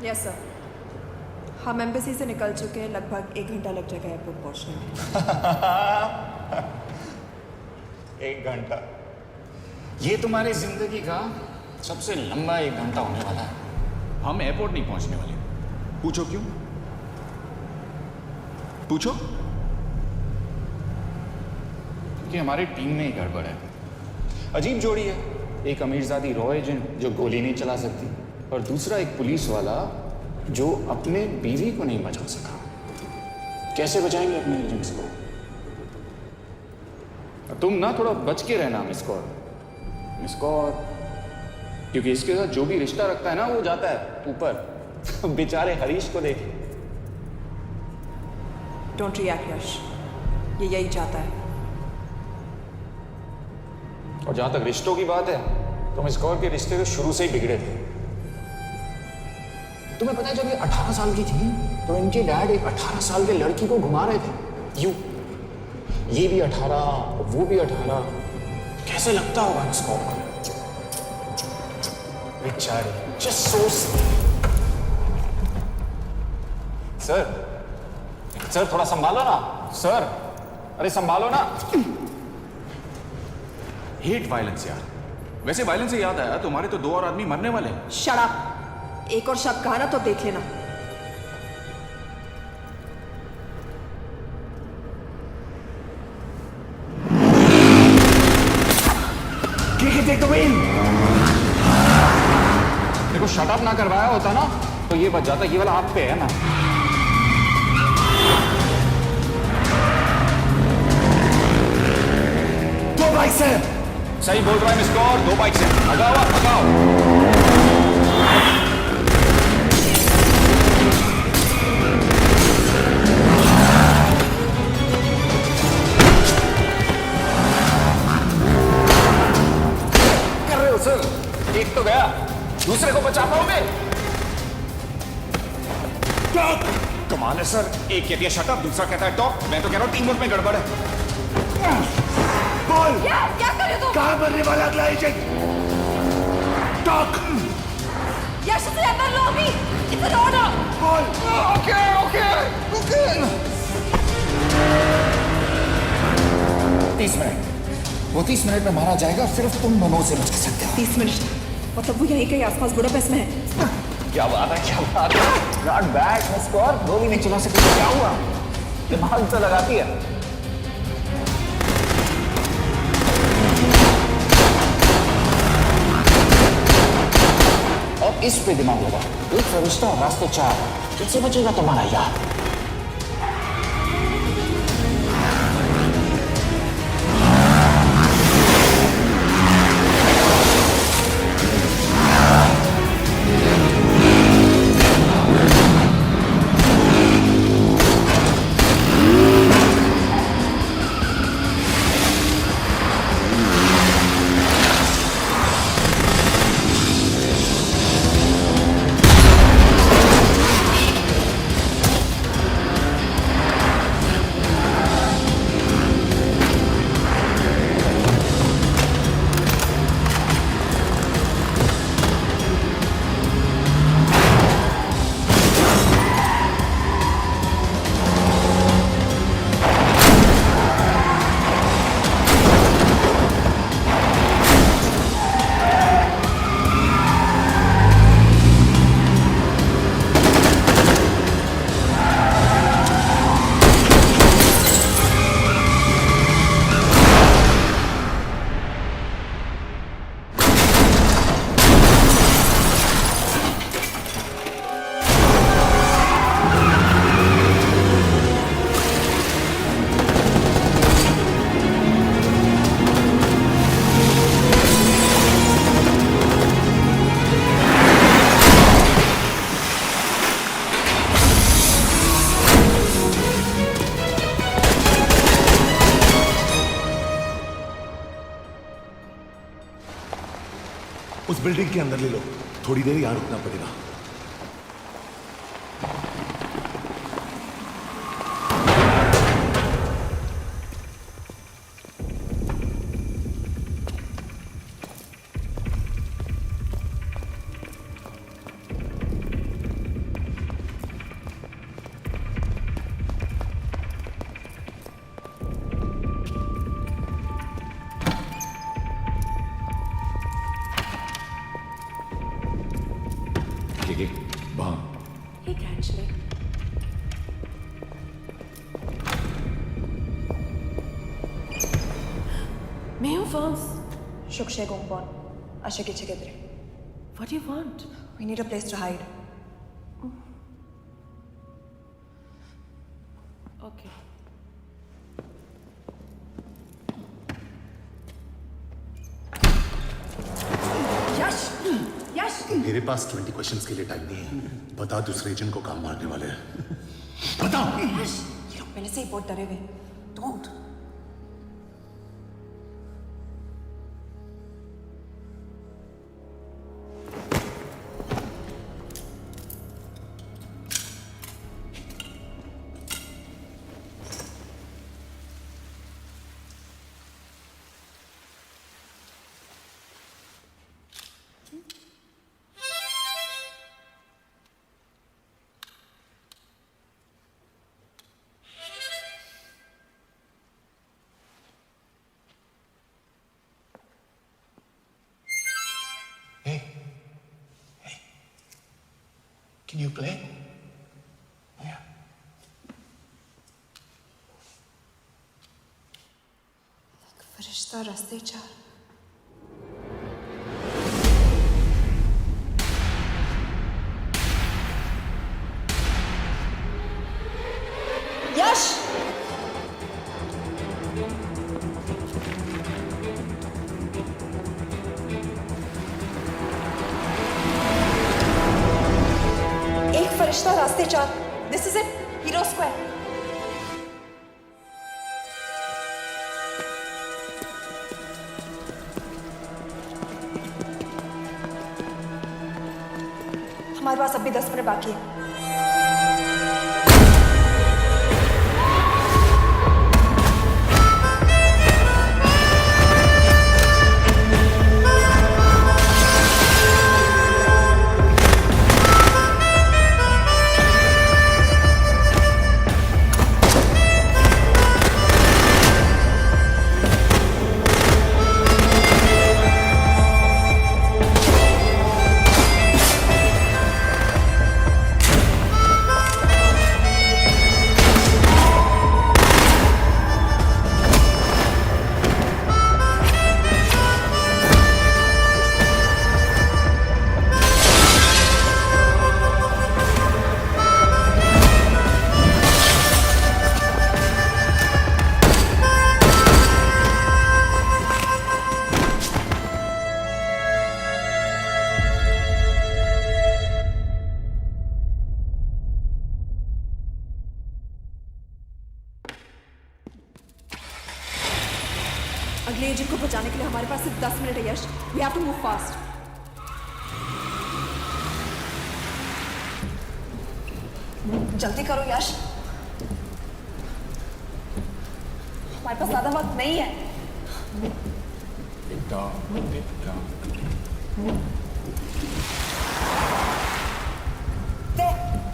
यस सर, हम एम्बेसी से निकल चुके हैं। लगभग 1 घंटा लग जाएगा एयरपोर्ट पहुंचने में। 1 घंटा? ये तुम्हारी जिंदगी का सबसे लंबा 1 घंटा होने वाला है। हम एयरपोर्ट नहीं पहुंचने वाले। पूछो क्यों? पूछो। क्योंकि हमारी टीम में ही गड़बड़ है। अजीब जोड़ी है, एक अमीरजादी रॉ एजेंट जो गोली नहीं चला सकती, और दूसरा एक पुलिस वाला जो अपने बीवी को नहीं बचा सका। कैसे बचाएंगे अपने एजेंट्स को? तुम ना थोड़ा बच के रहना मिस कौर, इसको और क्योंकि इसके साथ जो भी रिश्ता रखता है ना वो जाता है ऊपर। बेचारे हरीश को देख। डोंट रिएक्ट यश, ये यही चाहता है। और जहां तक रिश्तों की बात है तो मिस कौर के रिश्ते तो शुरू से ही बिगड़े थे। तुम्हें पता है जब ये 18 साल की थी तो इनके डैड एक 18 साल के लड़की को घुमा रहे थे यूं, ये भी 18 वो भी 18। कैसे लगता होगा मिस कौर को? बेचारे जस्ट सो। सर थोड़ा संभालो ना सर, अरे संभालो ना। हेट वायलेंस यार। वैसे वायलेंस से याद आया, तुम्हारे तो 2 और आदमी मरने वाले हैं। Shut up. एक और शब्द कहा ना तो देख लेना। देखो शट अप ना करवाया होता ना तो ये बच जाता। ये वाला आप पे है ना। दो बाइक से सही बोल रहा है मिस कौर, 2 बाइक से भगाओ आप भगाओ। कर रहे हो सर? एक तो गया, दूसरे को बचा पाओगे? कमाल है सर, एक कहती है शट अप, दूसरा कहता है टॉक। मैं तो कह रहा हूं टीम वर्क में गड़बड़ है। बोल क्या कर रहे हो तुम? कहां मरने वाला अगला एजेंट? टॉक। यश से अंदर लो अभी। It's an order. बोल। Okay okay okay. 30 मिनट। वो 30 मिनट में मारा जाएगा, सिर्फ तुम दोनों से बच सकते हो। 30 मिनट मतलब वो यहीं कहीं आसपास बुडापेस्ट में है। क्या बात है, क्या बात है। नॉट बैड मिस कौर, गोली नहीं चला सकती। क्या हुआ? दिमाग तो लगाती है। और इस पे दिमाग लगा। एक फरिश्ता और रास्ते 4, किससे बचेगा तुम्हारा यार? उस बिल्डिंग के अंदर ले लो, थोड़ी देर यहां रुकना पड़ेगा। Hey, Angela. मैं हूँ फर्स। शुक्शे गोंगबॉन, आशिकी चिकेद्रे। What do you want? We need a place to hide. Okay. मेरे पास 20 क्वेश्चंस के लिए टाइम नहीं है। बता दूसरे एजेंट को कहाँ मारने वाले हैं। बताओ। ये लोग पहले से ही बहुत डरे हुए। Don't. Can you play? फरिश्ता रास्ते चार। यश! एक फरिश्ता रास्ते चार। This is it. Hero Square. हमारे पास अभी 10 मिनट बाकी है। अगले एजेंट को बचाने के लिए हमारे पास सिर्फ 10 मिनट है Yash. We have to move fast. जल्दी करो यश, हमारे पास ज्यादा वक्त नहीं है।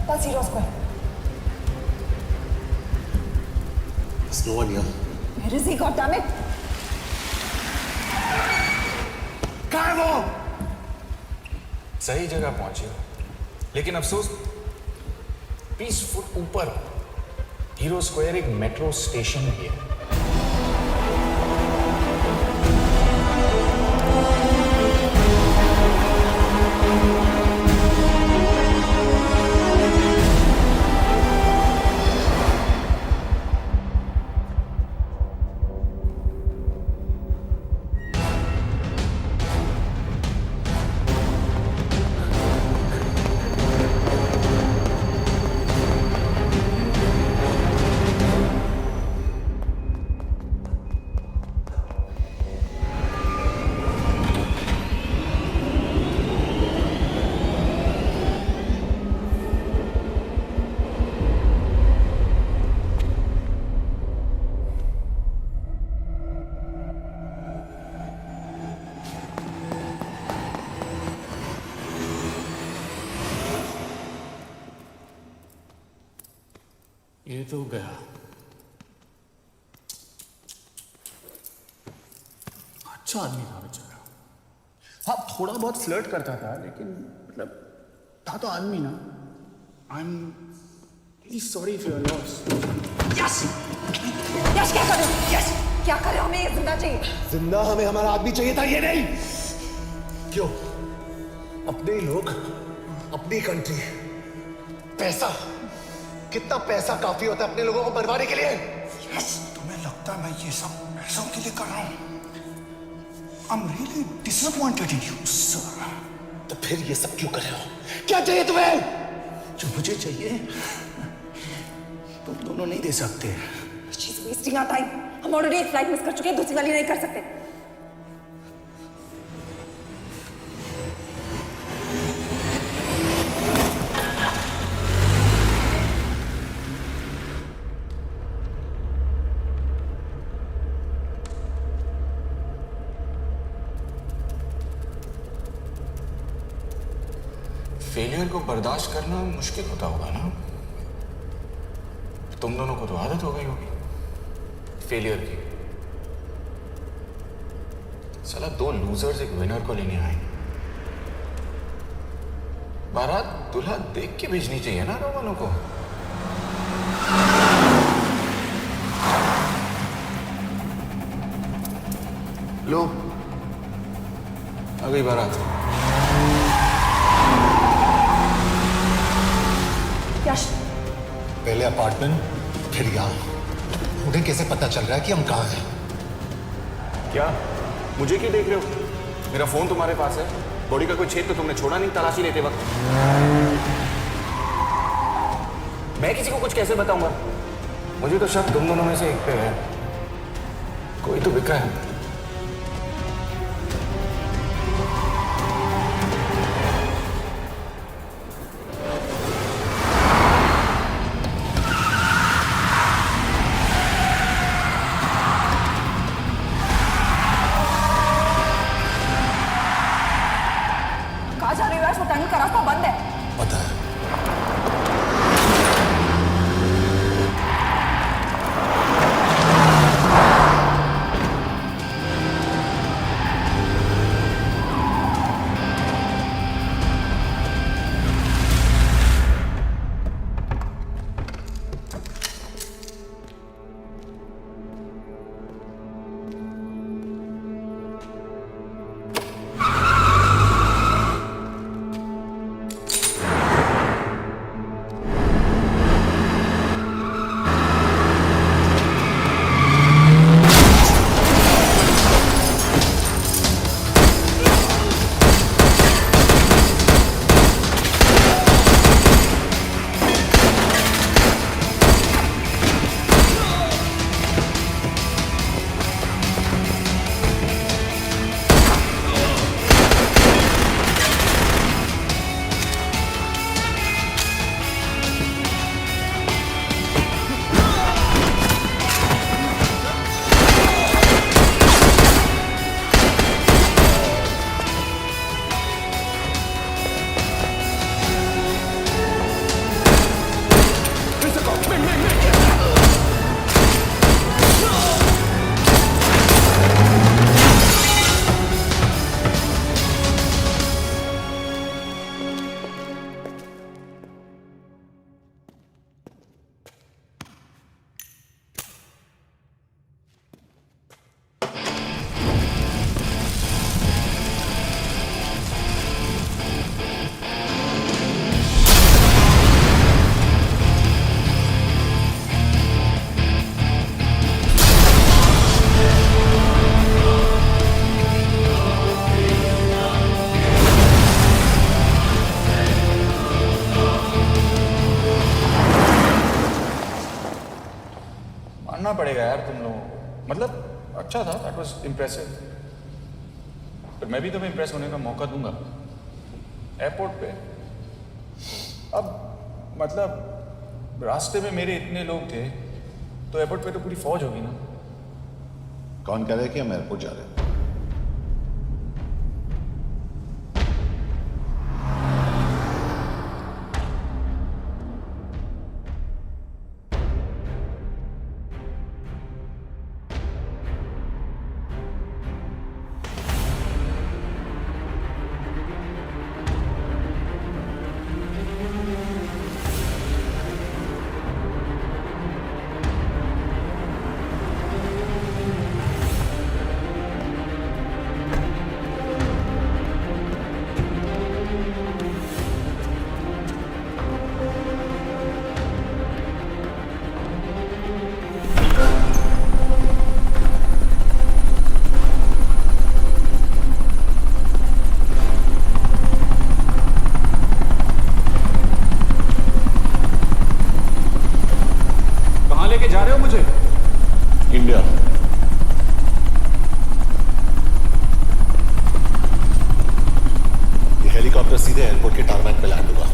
That's Hero Square. There's no one here. Where is he? God damn it! कहाँ है वो? सही जगह पहुंचे हो, लेकिन अफसोस 20 फुट ऊपर हीरो स्क्वायर एक मेट्रो स्टेशन भी है। ये तो गया। अच्छा आदमी था बेचारा। हाँ, थोड़ा बहुत फ्लर्ट करता था, लेकिन मतलब था तो आदमी ना। I am really sorry for your loss. Yash! Yash क्या कर रहे हो? यश क्या कर रहे हो? हमें जिंदा चाहिए। जिंदा हमें हमारा आदमी चाहिए था, ये नहीं। क्यों? अपने ही लोग, अपनी कंट्री, पैसा। कितना पैसा काफी होता है अपने लोगों को मरवाने के लिए? यस, तुम्हें लगता है मैं ये सब पैसों के लिए कर रहा हूं? I'm really disappointed in you, sir. तो फिर ये सब क्यों कर रहे हो? क्या चाहिए तुम्हें? जो मुझे चाहिए तुम दोनों नहीं दे सकते। She's wasting our time. हम ऑलरेडी एक फ्लाइट मिस कर चुके हैं, दूसरी वाली नहीं कर सकते। फेलियर को बर्दाश्त करना मुश्किल होता होगा ना? तुम दोनों को तो आदत हो गई होगी फेलियर की। साला दो लूजर्स एक विनर को लेने आए। बारात दूल्हा देख के भेजनी चाहिए ना रोमानों को। लो आ गई बारात। यश, पहले अपार्टमेंट फिर यहाँ। उन्हें कैसे पता चल रहा है कि हम कहाँ हैं? क्या मुझे क्यों देख रहे हो? मेरा फोन तुम्हारे पास है। बॉडी का कोई छेद तो तुमने छोड़ा नहीं तलाशी लेते वक्त। मैं किसी को कुछ कैसे बताऊंगा? मुझे तो शक तुम दोनों में से एक पे है। कोई तो बिका है। कहाँ जा रही हो यार? वो टनल का रास्ता बंद है। पता है। मानना पड़ेगा यार तुम लोगों को। मतलब अच्छा था, दैट वाज इम्प्रेसिव। पर मैं भी तुम्हें इम्प्रेस होने का मौका दूंगा एयरपोर्ट पे। अब मतलब रास्ते में मेरे इतने लोग थे तो एयरपोर्ट पे तो पूरी फौज होगी ना। कौन कह रहा है कि हम एयरपोर्ट जा रहे हैं? हेलीकॉप्टर सीधे एयरपोर्ट के टारमैक पे लैंड हुआ।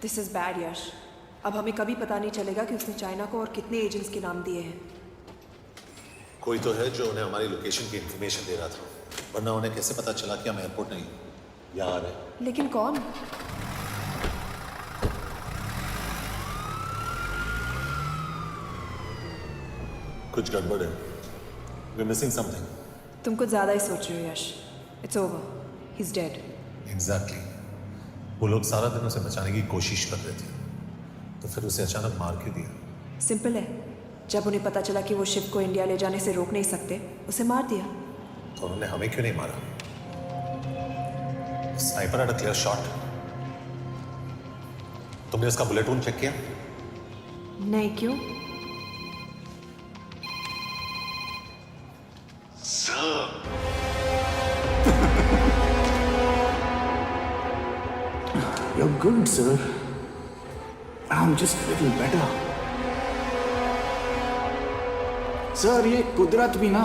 दिस इज बैड यश। अब हमें कभी पता नहीं चलेगा कि उसने चाइना को और कितने एजेंट्स के नाम दिए हैं। कोई तो है जो उन्हें हमारी लोकेशन की इंफॉर्मेशन दे रहा था, वरना उन्हें कैसे पता चला कि हम एयरपोर्ट नहीं यहाँ आ रहे। लेकिन कौन? कुछ गड़बड़ है। We're missing something. तुम कुछ ज्यादा ही सोच रहे हो Yash. It's over, he is dead. Exactly. वो लोग सारा दिन उसे बचाने की कोशिश कर रहे थे, तो फिर उसे अचानक मार क्यों दिया? सिंपल है, जब उन्हें पता चला कि वो शिव को इंडिया ले जाने से रोक नहीं सकते, उसे मार दिया। तो उन्होंने हमें क्यों नहीं मारा? Sniper had a clear shot. तुमने उसका बुलेट वूंड चेक किया? नहीं, क्यों? You're good, sir. I'm just a little better. Sir, ये कुदरत भी ना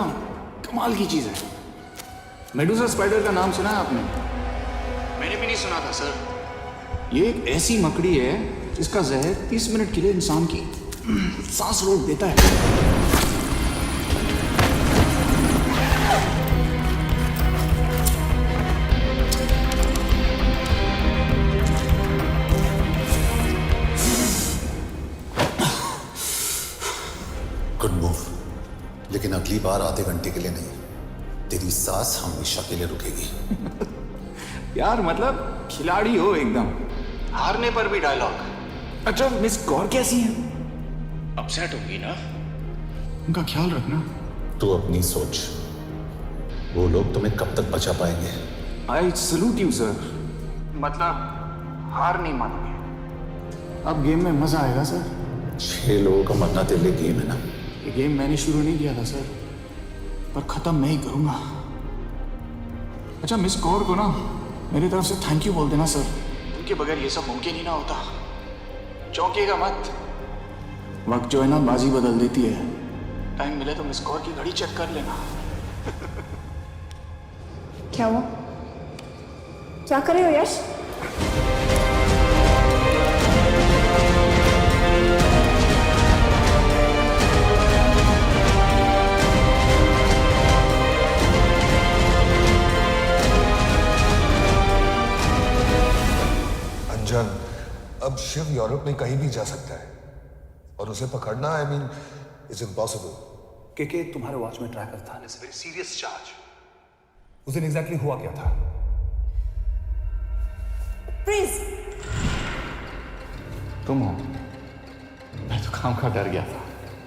कमाल की चीज है। मेडुसा स्पाइडर का नाम सुना है आपने? मैंने भी नहीं सुना था सर। ये एक ऐसी मकड़ी है जिसका जहर 30 मिनट के लिए इंसान की सांस रोक देता है। गुड मूव, लेकिन अगली बार आधे घंटे के लिए नहीं, तेरी सांस हमेशा के लिए रुकेगी। यार मतलब खिलाड़ी हो एकदम, हारने पर भी डायलॉग। अच्छा, मिस कौर कैसी है? अपसेट होगी ना? उनका ख्याल रखना। तू अपनी सोच, वो लोग तुम्हें कब तक बचा पाएंगे? I salute you sir. मतलब हार नहीं मानोगे। अब गेम में मजा आएगा सर। 6 लोगों का मरना तेरे लिए गेम है ना? ये गेम मैंने शुरू नहीं किया था सर, पर खत्म मैं ही करूंगा। अच्छा, मिस कौर को ना मेरी तरफ से थैंक यू बोल देना सर। उनके बगैर ये सब मुमकिन ही ना होता। चौंकिएगा मत, वक्त जो है ना बाजी बदल देती है। टाइम मिले तो मिस कौर की घड़ी चेक कर लेना। क्या हुआ? क्या कर रहे हो यश? अब शिव यूरोप में कहीं भी जा सकता है और उसे पकड़ना आई मीन इज इम्पॉसिबल। के तुम्हारे वॉच में ट्रैकर था। It's very serious charge. उस दिन एग्जैक्टली हुआ क्या था? प्लीज। तुम हो? मैं तो काम का डर गया था।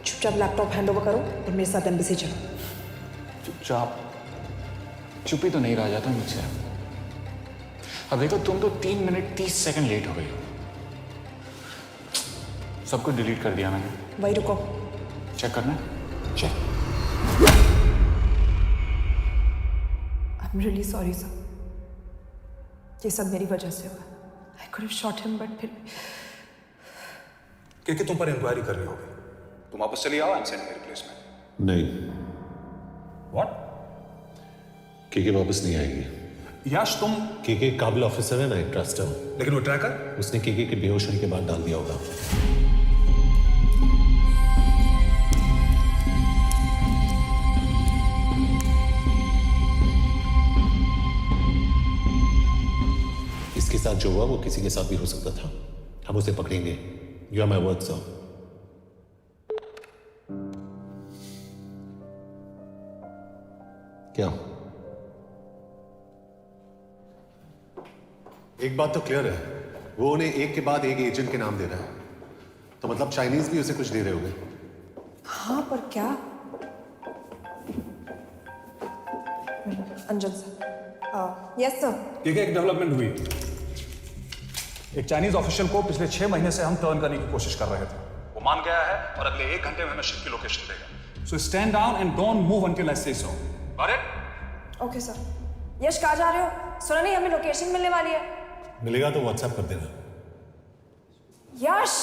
चुपचाप लैपटॉप हैंड ओवर करो और मेरे साथ एम्बेसी चलो। चुपचाप चुप ही तो नहीं रहा जाता मुझसे। अब देखो, तुम तो 3 मिनट 30 सेकंड लेट हो गई हो। सब कुछ डिलीट कर दिया मैंने। वही रुको, चेक करना है? Check. I am really sorry sir, ये सब मेरी वजह से हुआ। I could have shot him but फिर के तुम पर इंक्वायरी करनी होगी। तुम वापस चली आओ, आई एम सेंडिंग रिप्लेसमेंट। नहीं, व्हाट? केके वापस नहीं आएगी। यश तुम केके काबिल ऑफिसर है, मैं ट्रस्ट हूं। लेकिन वो ट्रैकर, उसने केके के बेहोश होने के बाद डाल दिया होगा। इसके साथ जो हुआ वो किसी के साथ भी हो सकता था। हम उसे पकड़ेंगे। You are my word sir. क्या? एक बात तो क्लियर है, वो उन्हें एक के बाद एक एजेंट के नाम दे रहा है, तो मतलब चाइनीज भी उसे कुछ दे रहे होंगे। हाँ, पर क्या? अंजन सर। Yes sir. ठीक है, एक डेवलपमेंट हुई। एक चाइनीज ऑफिशियल को पिछले 6 महीने से हम टर्न करने की कोशिश कर रहे थे। वो मान गया है और अगले 1 घंटे में हमें शिप की लोकेशन देगा। So stand down and don't move until I say so. Got it? Okay sir. Yash, कहाँ जा रहे हो? सुना नहीं, हमें लोकेशन मिलने वाली है। मिलेगा तो व्हाट्सएप कर देना। यश!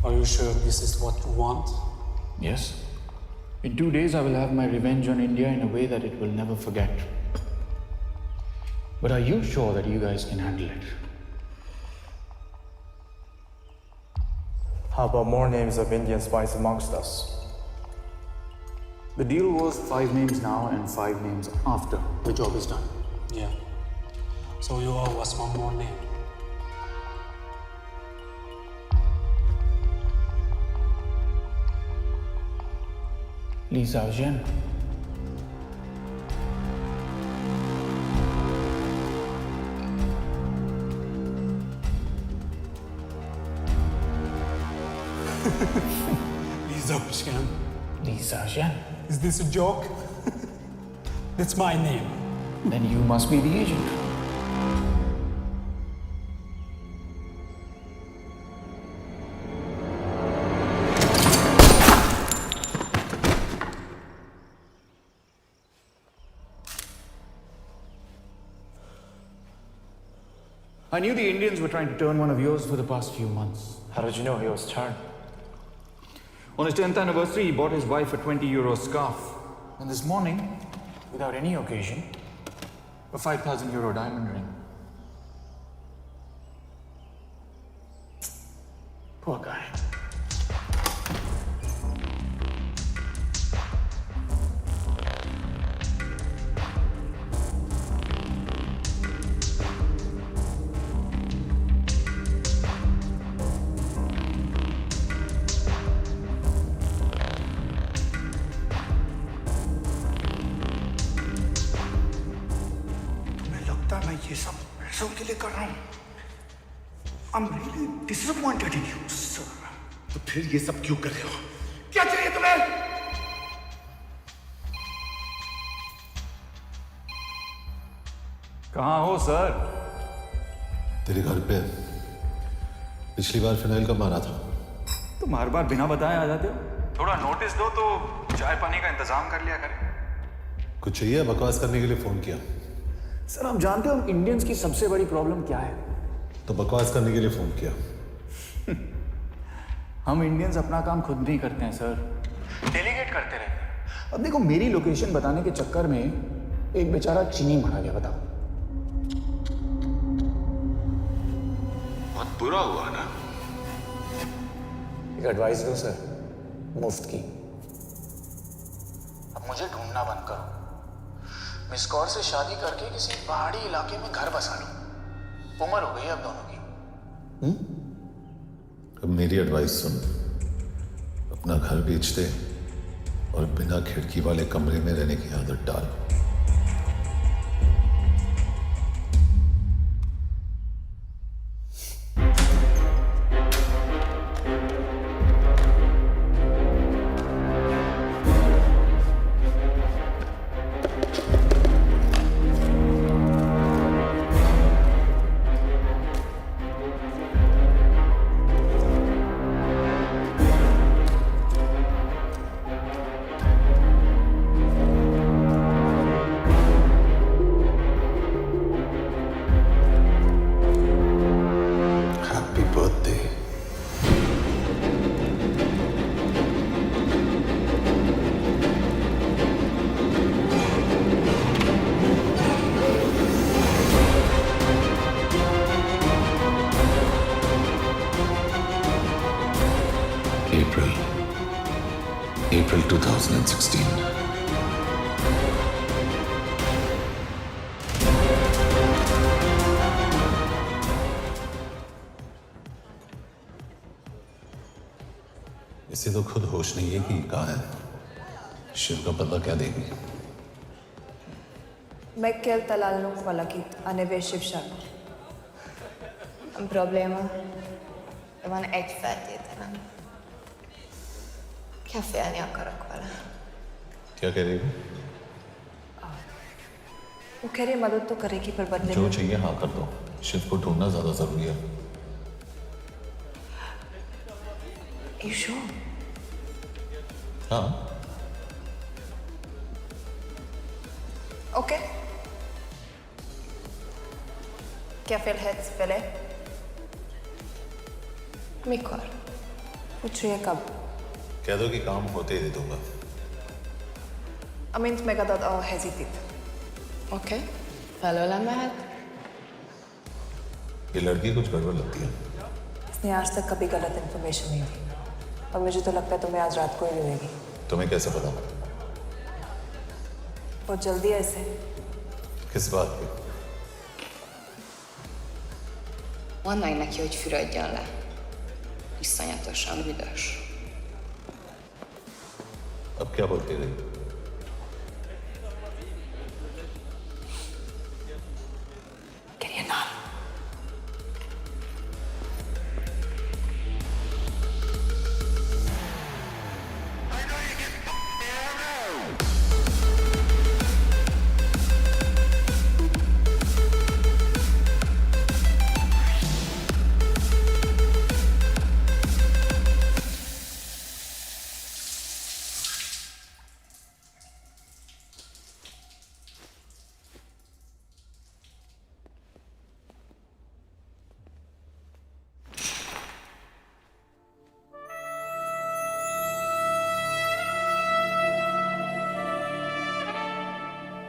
Are you sure this is what you want? Yes. In 2 days, I will have my revenge on India in a way that it will never forget. But are you sure that you guys can handle it? How about more names of Indian spies amongst us? The deal was 5 names now and 5 names after the job is done. Yeah. So you owe us one more name. Li Xiaojian. Li Xiaojian. Li Xiaojian. Is this a joke? That's my name. Then you must be the agent. I knew the Indians were trying to turn one of yours for the past few months. How did you know he was turned? On his 10th anniversary, he bought his wife a 20-euro scarf. And this morning, without any occasion, a 5,000-euro diamond ring. Poor guy. मैं ये सब पैसों के लिए कर रहा हूँ। I'm really disappointed in you, sir. तो फिर ये सब क्यों कर रहे हो? क्या चाहिए तुम्हें? कहाँ हो सर? तेरे घर पे। पिछली बार फिनाइल कब मारा था? तुम हर बार बिना बताए आ जाते हो। थोड़ा नोटिस दो तो चाय पानी का इंतजाम कर लिया करें। कुछ चाहिए? बकवास करने के लिए फोन किया। सर, आप जानते हो इंडियंस की सबसे बड़ी प्रॉब्लम क्या है? तो बकवास करने के लिए फोन किया। हम इंडियंस अपना काम खुद नहीं करते हैं सर, डेलीगेट करते रहते हैं। अब देखो, मेरी लोकेशन बताने के चक्कर में एक बेचारा चीनी मारा गया। बताओ, बहुत बुरा हुआ ना। एक एडवाइस दो सर, मुफ्त की। अब मुझे ढूंढना बंद करो। मिस कौर से शादी करके किसी पहाड़ी इलाके में घर बसा लो। उम्र हो गई अब दोनों की। अब मेरी एडवाइस सुन, अपना घर बेच दे और बिना खिड़की वाले कमरे में रहने की आदत डाल। 2016. इसे तो खुद होश नहीं है कि कहाँ है। शिव का बदला क्या देगी? Mekkel találnunk valakit a neve Sivsárnak. Probléma. Van egy feltételem. Kefélni akarok vele. क्या कह रही हो? वो कह रही मदद तो करेगी पर बदले जो में चाहिए हाँ कर दो। शिव को ढूंढना ज्यादा जरूरी है। You sure? हाँ। Okay. क्या félhetsz vele? Mikor? पूछ रही है कब? कह दो कि काम होते ही दे दूंगा। Amint megadod a hezitit. Oké. Felőlem mehet? ये लड़की कुछ गड़बड़ लगती है। इसने आज तक कभी गलत इन्फॉर्मेशन नहीं दी और मुझे तो लगता है तुम्हें आज रात को ही मिलेगी। तुम्हें कैसे पता? बहुत जल्दी है इसे। किस बात पे? Mondd meg neki, hogy fürödjön le. Iszonyatosan büdös. अब क्या बोलती रही?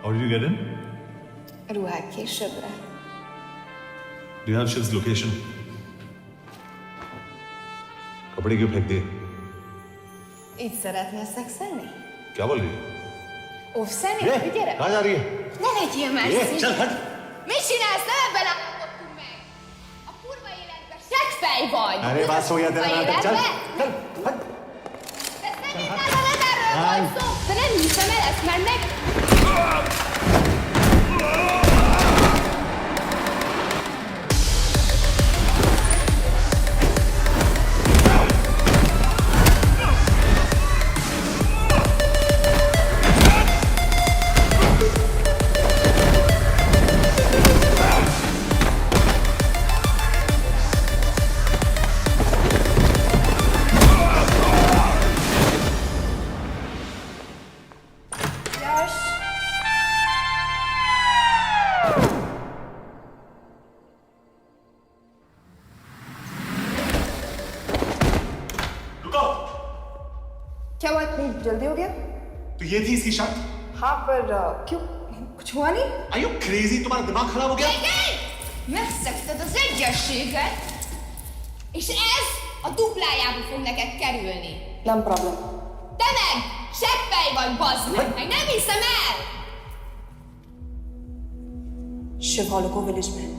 How did you get in? Ruhák későbbre. Do you have Shiv's location? कपड़े क्यों फेंक दिए? Így szeretnél szexelni? क्या बोल रही है? Óvszeni? ये, Gyere! कहाँ जा रही है? Ne legyél már ये, szín! चल हट! Mit csinálsz? Nem ebben állapodtunk meg! A kurva életben seggfej vagy! अरे बस हो गया तेरा नाटक, चल! चल! हट! Erről van szó! De nem hiszem el ezt, mert meg... क्या हुआ इतनी जल्दी हो गया? तो ये थी इसकी शर्त? हाँ पर क्यों? कुछ हुआ नहीं? Are you crazy? तुम्हारा दिमाग खराब हो गया? Megszegted az egyességet, és ez a duplájába fog neked kerülni. Nem problem. Te meg seggfej vagy, bazd meg nem hiszem el! Shiv hall को विलेज में।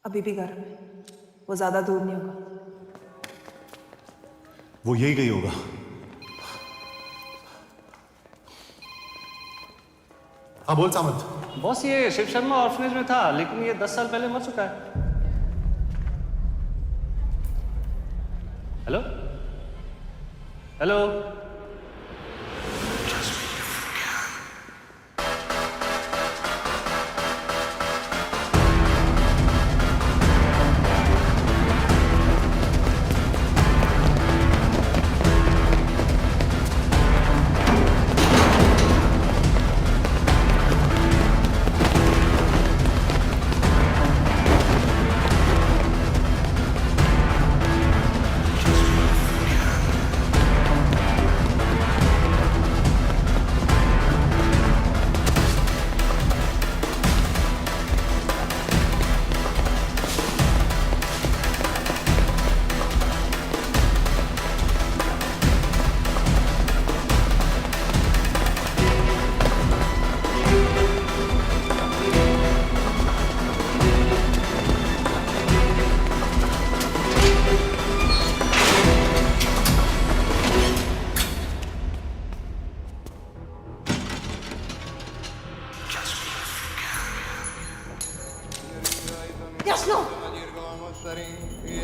अभी भी गर्म है, वो ज्यादा दूर नहीं होगा। वो यही गई होगा। हाँ बोल सामंत। बॉस ये शिव शर्मा ऑर्फनेज में था, लेकिन ये 10 साल पहले मर चुका है। Hello hello.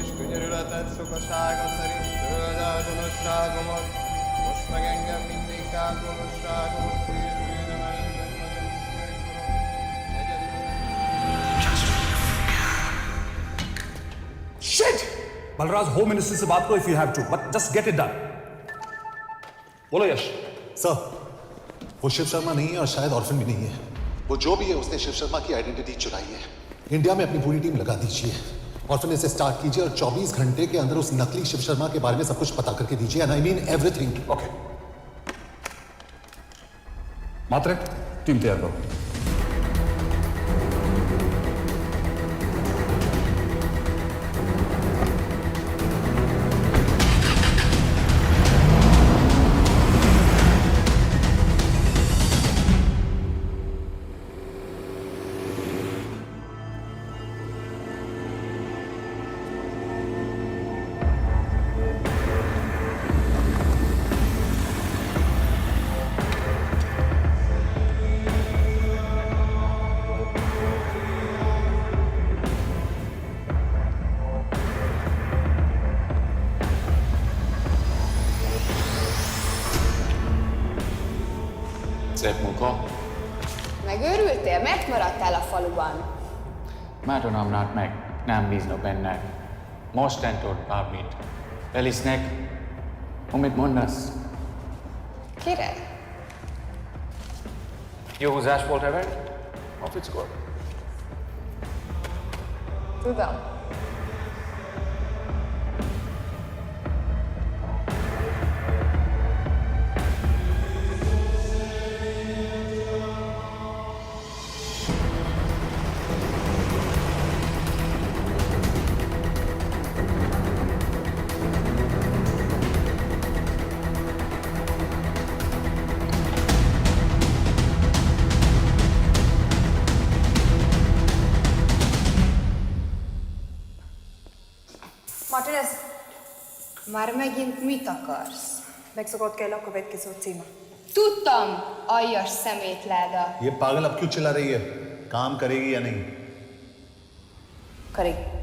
és könyörületed sokasága szerint töröld el gonoszságomat, most meg engem mindinkább gonoszságomat, Shit! Balraj home minister से बात करो if you have to, but just get it done. बोलो यश। सर, वो शिव शर्मा नहीं है और शायद ऑर्फन भी नहीं है। वो जो भी है उसने शिव शर्मा की आइडेंटिटी चुराई है। इंडिया में अपनी पूरी टीम लगा दीजिए। ऑर्फन से स्टार्ट कीजिए और 24 घंटे के अंदर उस नकली शिव शर्मा के बारे में सब कुछ पता करके दीजिए। And I mean everything. Okay. Matre, team तैयार करो। Szép munka. Megőrültél? Miért maradtál a faluban? Már tudom, meg nem bíznak benned. Mostantól bármit. Elisnek, amit mondasz. Kire? Jó húzás volt, Ever? A fickó. Tudom. Martinez, Már megint mit akarsz? megszokott kell a következő címa. Tudtam, aljas szemétláda. ये पागल अब क्यों चिल्ला रही है? काम करेगी या नहीं? करेगी।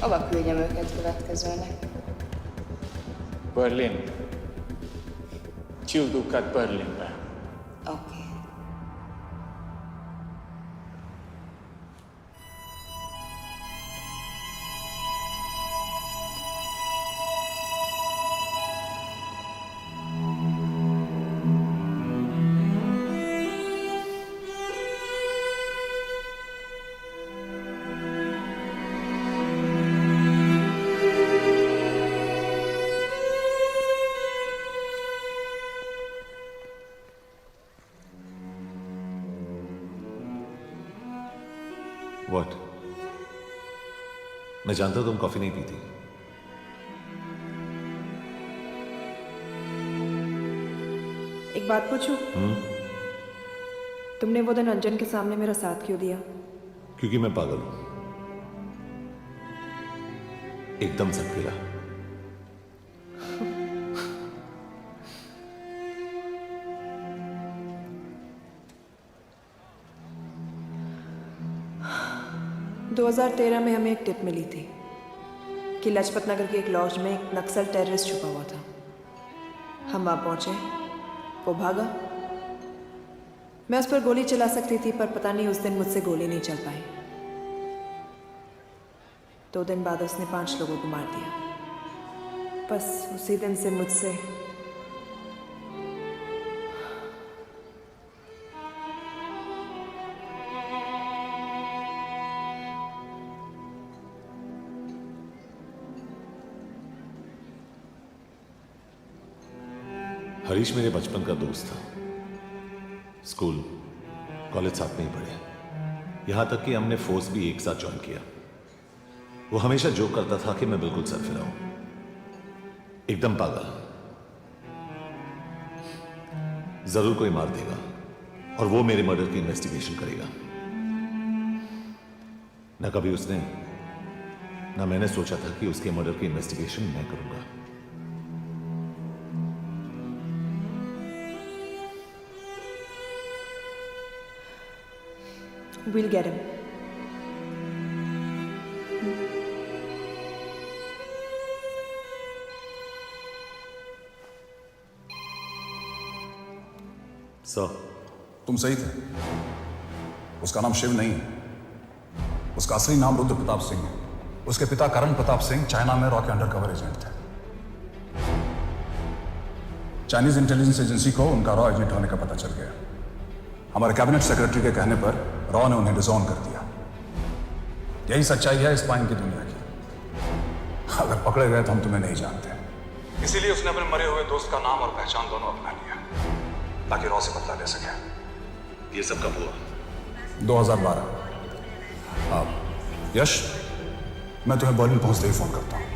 Hova küldjem őket következőnek? Berlin. Küldőket Berlinbe. Oké. What? मैं जानता हूं तुम कॉफी नहीं पीती। एक बात पूछूं? तुमने वो दिन अंजन के सामने मेरा साथ क्यों दिया? क्योंकि मैं पागल हूं, एकदम सटकेला। – 2013 में हमें एक टिप मिली थी कि लाजपत नगर के एक लॉज में एक नक्सल टेररिस्ट छुपा हुआ था। हम वहां पहुंचे, वो भागा। मैं उस पर गोली चला सकती थी, पर पता नहीं उस दिन मुझसे गोली नहीं चल पाई। 2 दिन बाद उसने 5 लोगों को मार दिया। बस उसी दिन से मुझसे हरीश मेरे बचपन का दोस्त था। स्कूल कॉलेज साथ में ही पढ़े, यहां तक कि हमने फोर्स भी एक साथ ज्वाइन किया। वो हमेशा जोक करता था कि मैं बिल्कुल सरफिरा हूं, एकदम पागल। जरूर कोई मार देगा और वो मेरे मर्डर की इन्वेस्टिगेशन करेगा। ना कभी उसने ना मैंने सोचा था कि उसके मर्डर की इन्वेस्टिगेशन मैं करूंगा। We'll get him. सर, तुम सही थे। उसका नाम शिव नहीं है, उसका असली नाम रुद्र प्रताप सिंह है। उसके पिता करण प्रताप सिंह चाइना में रॉ के अंडरकवर एजेंट थे। चाइनीज इंटेलिजेंस एजेंसी को उनका रॉ एजेंट होने का पता चल गया। हमारे कैबिनेट सेक्रेटरी के कहने पर रॉ ने उन्हें डिसऑन कर दिया। यही सच्चाई है स्पाइंग की दुनिया की। अगर पकड़े गए तो हम तुम्हें नहीं जानते, इसीलिए उसने अपने मरे हुए दोस्त का नाम और पहचान दोनों अपना लिया ताकि रॉ से बदला ले सके। ये सब कब हुआ? 2012। अब यश, मैं तुम्हें बर्लिन पहुंचते ही फोन करता हूं।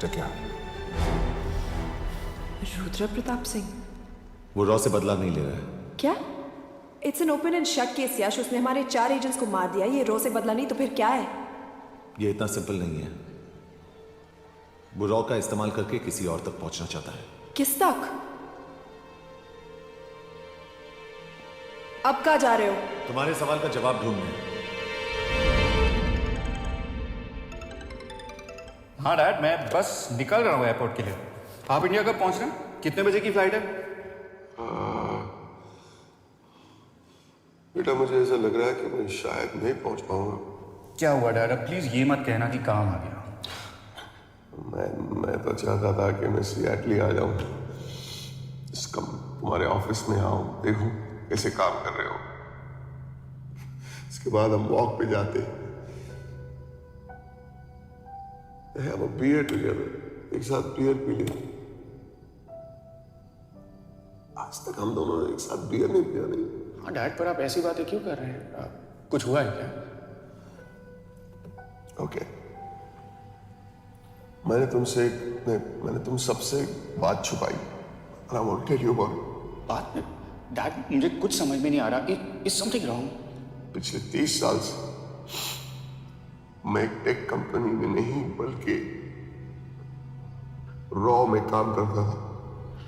ठीक है? रुद्र प्रताप सिंह वो रॉ से बदला नहीं ले रहा है। क्या? It's an open and shut case Yash. उसने हमारे 4 एजेंट्स को मार दिया। ये रॉ से बदला नहीं तो फिर क्या है? ये इतना सिंपल नहीं है। वो रॉ का इस्तेमाल करके किसी और तक पहुंचना चाहता है। किस तक? अब कहाँ जा रहे हो? तुम्हारे सवाल का जवाब ढूंढने। हाँ डैड, मैं बस निकल रहा हूँ एयरपोर्ट के लिए। आप इंडिया कब पहुंच रहे हैं? कितने बजे की फ्लाइट है? बेटा, मुझे ऐसा लग रहा है कि मैं शायद नहीं पहुंच पाऊंगा। क्या हुआ डैड? अब प्लीज ये मत कहना कि काम आ गया। मैं तो चाहता था कि मैं सिएटल आ जाऊं, तुम्हारे ऑफिस में आऊं, देखूं कैसे काम कर रहे हो। इसके बाद हम वॉक पे जाते, have a beer together, एक साथ बियर पी ले। आज तक हम दोनों ने एक साथ बियर नहीं पिया। नहीं। हाँ डैड, पर आप ऐसी बातें क्यों कर रहे हैं? कुछ हुआ है क्या? ओके, मैंने तुम सबसे बात छुपाई। And I want to tell you about it. बात में डैड, मुझे कुछ समझ में नहीं आ रहा। Is something wrong? पिछले 30 साल से मैं एक टेक कंपनी में नहीं बल्कि रॉ में काम करता था।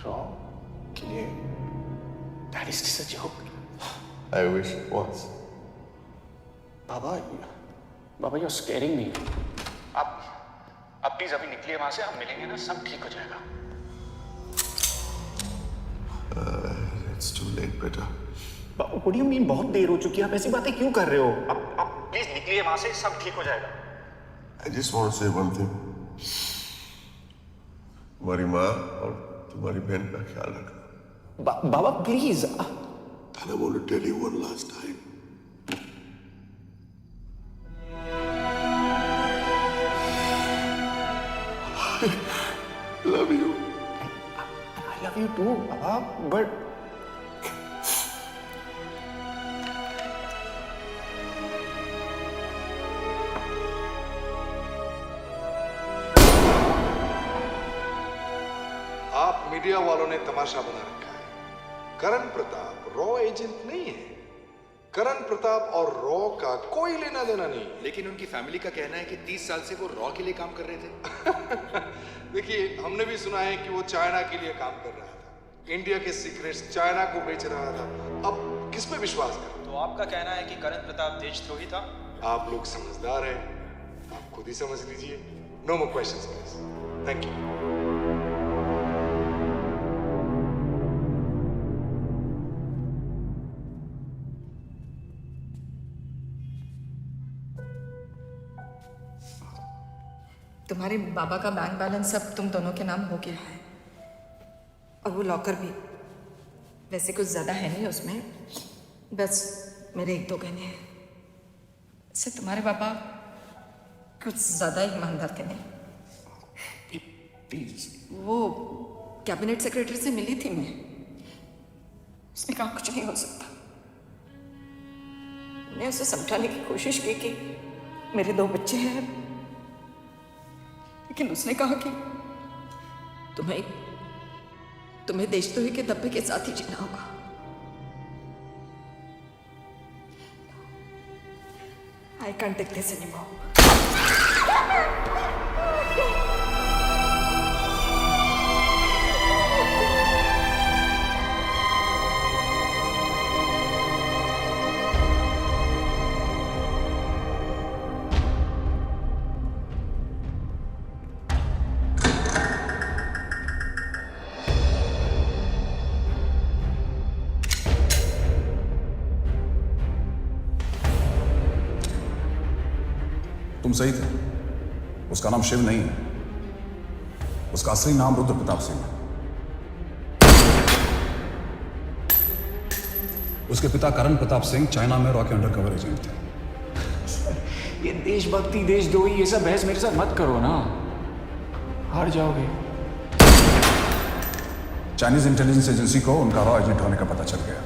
रॉ के लिए? Dad, is this a joke? I wish it was. बाबा, यू आर स्केरिंग मी। आप प्लीज अभी निकलिए वहां से, आप मिलेंगे ना, सब ठीक हो जाएगा। It's too late, बेटा। What do you mean बहुत देर हो चुकी है? आप ऐसी बातें क्यों कर रहे हो? आप प्लीज निकलिए वहां से, सब ठीक हो जाएगा। I just want to say one thing. तुम्हारी माँ और तुम्हारी बहन का ख्याल रखना। बाबा please. And I want to tell you one last time. I love you. I love you too, Baba, but आप मीडिया वालों ने तमाशा बना रखा है। करण प्रताप रॉ एजेंट नहीं है। करण प्रताप और रॉ का कोई लेना देना नहीं। लेकिन उनकी फैमिली का कहना है कि 30 साल से वो रॉ के लिए काम कर रहे थे। देखिए, हमने भी सुना है कि वो चाइना के लिए काम कर रहा था, इंडिया के सीक्रेट्स चाइना को बेच रहा था। अब किस पे विश्वास करें? तो आपका कहना है कि करण प्रताप देशद्रोही था? आप लोग समझदार हैं, आप खुद ही समझ लीजिए। No more questions please. Thank you. तुम्हारे बाबा का बैंक बैलेंस सब तुम दोनों के नाम हो गया है, और वो लॉकर भी। वैसे कुछ ज़्यादा है नहीं उसमें, बस मेरे 1-2 गहने हैं। वैसे तुम्हारे पापा कुछ ज़्यादा ही ईमानदार थे नहीं? प्लीज। वो कैबिनेट सेक्रेटरी से मिली थी मैं, उसने कहा कुछ नहीं हो सकता। मैंने उसे समझाने की कोशिश की कि मेरे 2 बच्चे हैं, लेकिन उसने कहा कि तुम्हें देशद्रोही के धब्बे के साथ ही जीना होगा। I can't take this anymore. तुम सही थे। उसका नाम शिव नहीं है, उसका असली नाम रुद्र प्रताप सिंह है। उसके पिता करण प्रताप सिंह चाइना में रॉ के अंडर कवर एजेंट थे। ये देशभक्ति देशद्रोही ये सब बहस मेरे साथ मत करो ना, हार जाओगे। चाइनीज इंटेलिजेंस एजेंसी को उनका रॉ एजेंट होने का पता चल गया।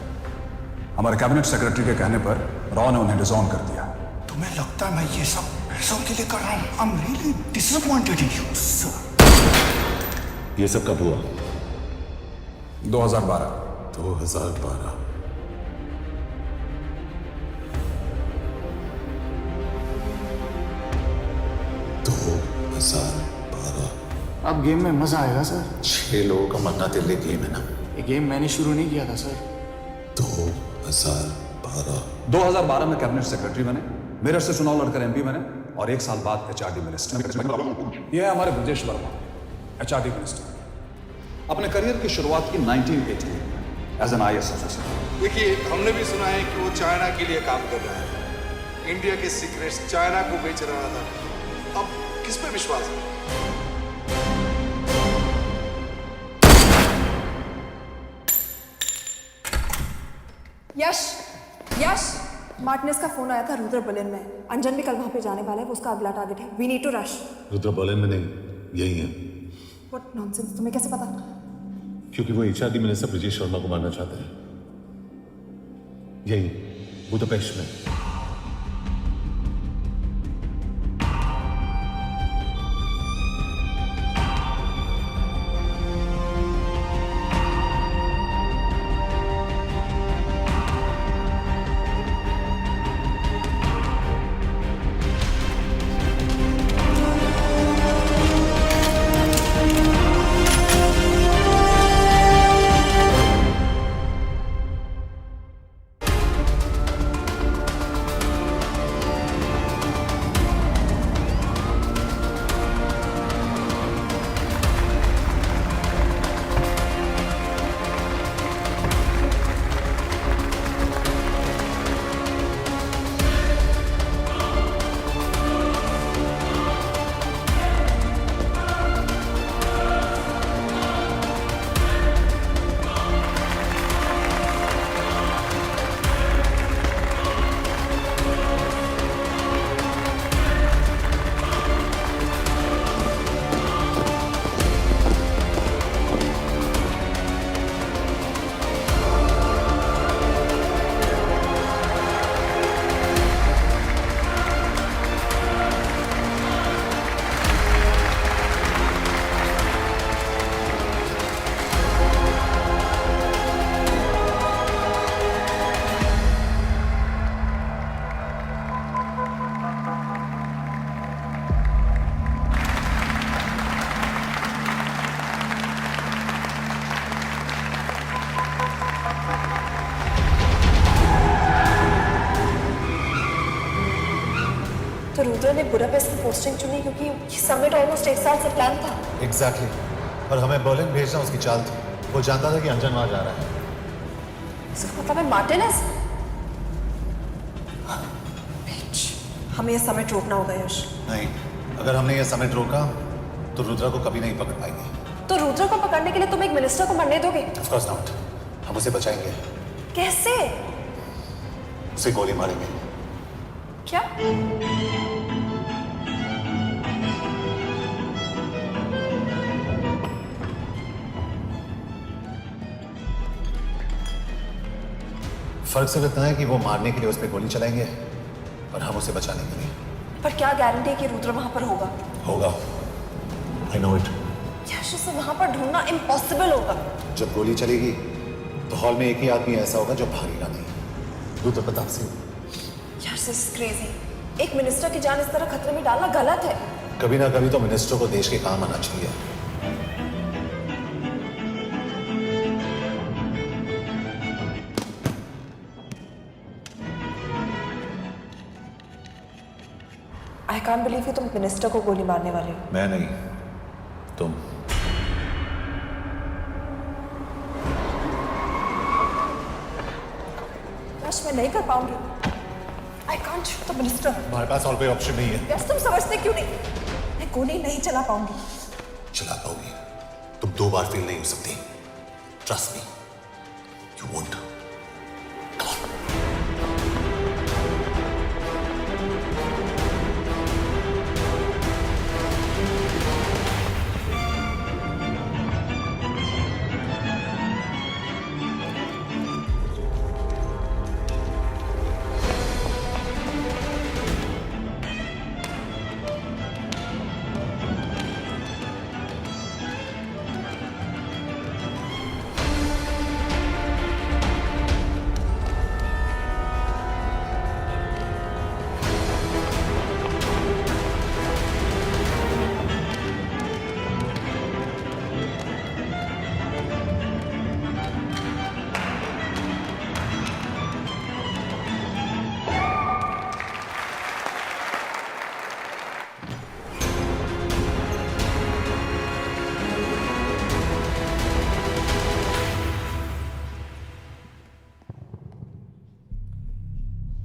हमारे कैबिनेट सेक्रेटरी के कहने पर रॉ ने उन्हें डिसऑन कर दिया। तुम्हें लगता है मैं ये सब पैसों के लिए कर रहा हूँ? I'm really disappointed in you, sir. ये सब कब हुआ? 2012। 2012। अब गेम में मजा आएगा सर। 6 लोगों का मरना दिल्ली गेम है ना। ये गेम मैंने शुरू नहीं किया था सर। 2012 में कैबिनेट सेक्रेटरी बने, मेरठ से चुनाव लड़कर एमपी बने, और 1 साल बाद एचआरडी मिनिस्टर। यह है हमारे ब्रजेश वर्मा, एचआरडी मिनिस्टर। अपने करियर की शुरुआत की 1980 एज एन आईएएस ऑफिसर। देखिए, हमने भी सुना है कि वो चाइना के लिए काम कर रहा था, इंडिया के सीक्रेट्स चाइना को बेच रहा था। अब किस पे विश्वास है? यश, मार्टिनेस का फोन आया था रुद्र बर्लिन में। अंजन भी कल वहां पे जाने वाला है, वो उसका अगला टारगेट है। We need to rush. Rudra Berlin में नहीं, यही है। व्हाट नॉनसेंस, तुम्हें कैसे पता? क्योंकि वो एचआरडी मिनिस्टर ब्रजेश शर्मा को मारना चाहते हैं। यही बुदापेस्ट में। रुद्र ने बुडापेस्ट की पोस्टिंग चुनी क्योंकि ये समिट ऑलमोस्ट 1 साल से प्लान था। एग्जैक्टली और हमें बर्लिन भेजना उसकी चाल थी। वो जानता था कि अंजन वहां जा रहा है। इसका मतलब है मार्टिनेज। हमें ये समिट रोकना होगा यश। नहीं, अगर हमने ये समिट रोका तो रुद्रा को कभी नहीं पकड़ पाएंगे। तो रुद्र को पकड़ने के लिए तुम एक मिनिस्टर को मरने दोगे? Of course not. हम उसे बचाएंगे। कैसे? उसे गोली मारेंगे। क्या? फर्क सिर्फ इतना है कि वो मारने के लिए उस पर गोली चलाएंगे और हम उसे बचाने के लिए। पर क्या गारंटी है कि रुद्र वहां पर होगा? होगा। I know it. यश, उसे वहां पर ढूंढना इम्पॉसिबल होगा। जब गोली चलेगी तो हॉल में एक ही आदमी ऐसा होगा जो भागेगा नहीं। रुद्र प्रताप सिंह। यार दिस इज क्रेजी। एक मिनिस्टर की जान इस तरह खतरे में डालना गलत है। कभी ना कभी तो मिनिस्टर को देश के काम आना चाहिए। आई कांट बिलीव कि तुम मिनिस्टर को गोली मारने वाले हो। मैं नहीं, तुम। यश, मैं नहीं कर पाऊंगी। I can't shoot the minister. हमारे पास और कोई ऑप्शन नहीं है। यश, तुम समझते क्यों नहीं? मैं गोली नहीं चला पाऊंगी। चला पाओगी। तुम 2 बार फेल नहीं हो सकती। Trust me, you won't.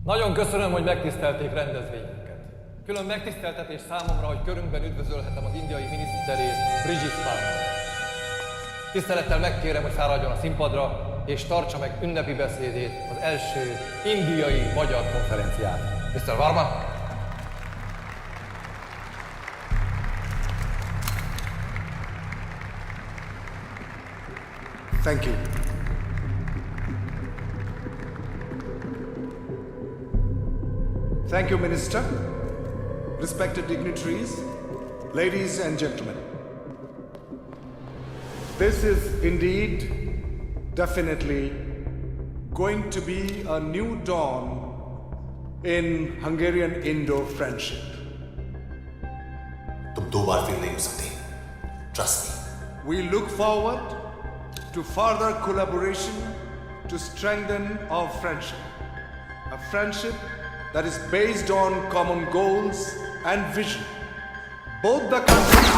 Nagyon köszönöm, hogy megtisztelték rendezvényünket. Külön megtiszteltetés számomra, hogy körünkben üdvözölhetem az indiai miniszterét, Brigitte Palmer. Tisztelettel megkérem, hogy fáradjon a színpadra, és tartsa meg ünnepi beszédét az első indiai-magyar konferencián. Mr. Varma? Thank you. Thank you, Minister. Respected dignitaries, ladies and gentlemen. This is indeed, definitely, going to be a new dawn in Hungarian-Indo friendship. तुम 2 बार fail नहीं हो सकती। Trust me. We look forward to further collaboration to strengthen our friendship. A friendship that is based on common goals and vision. Both the countries...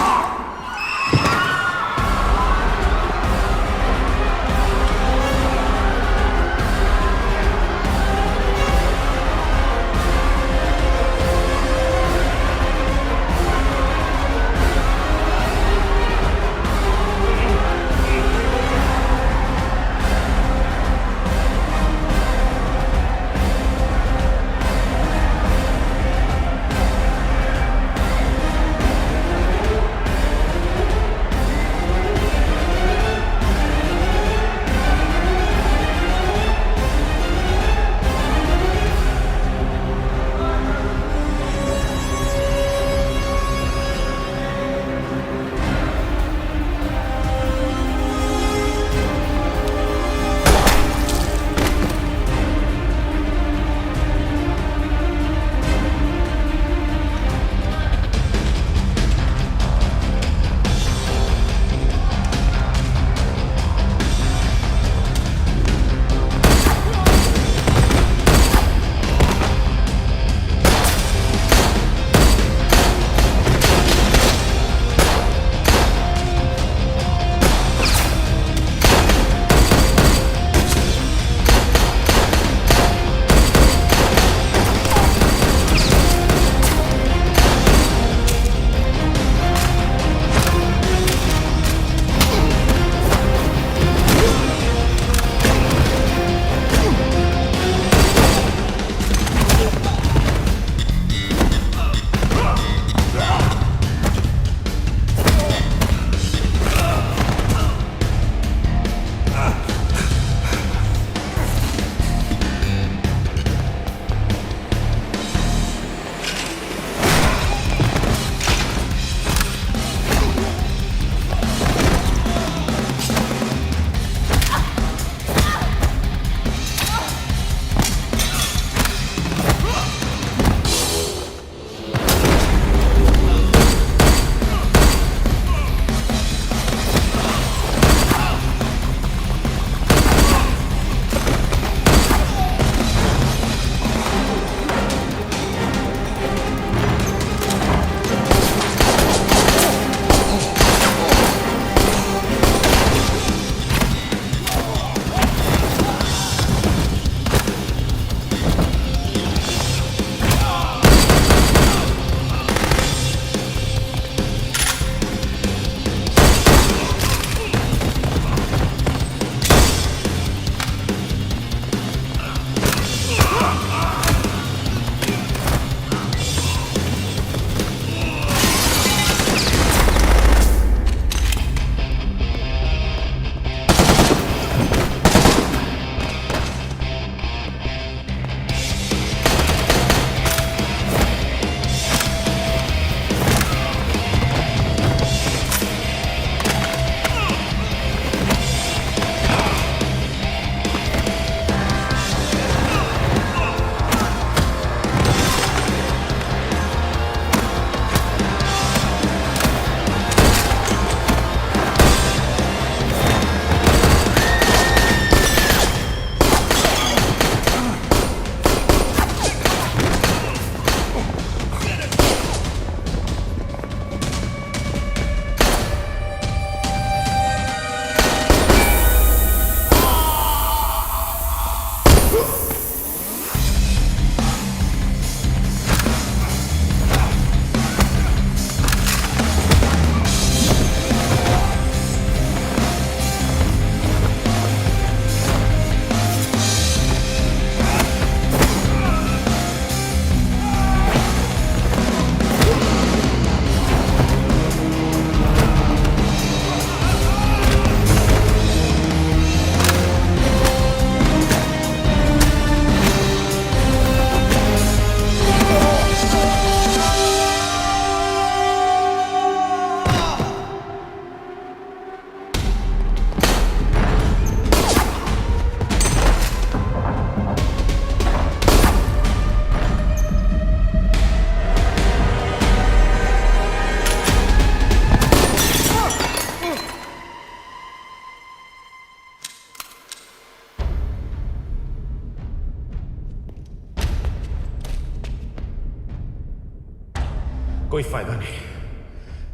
कोई फायदा नहीं।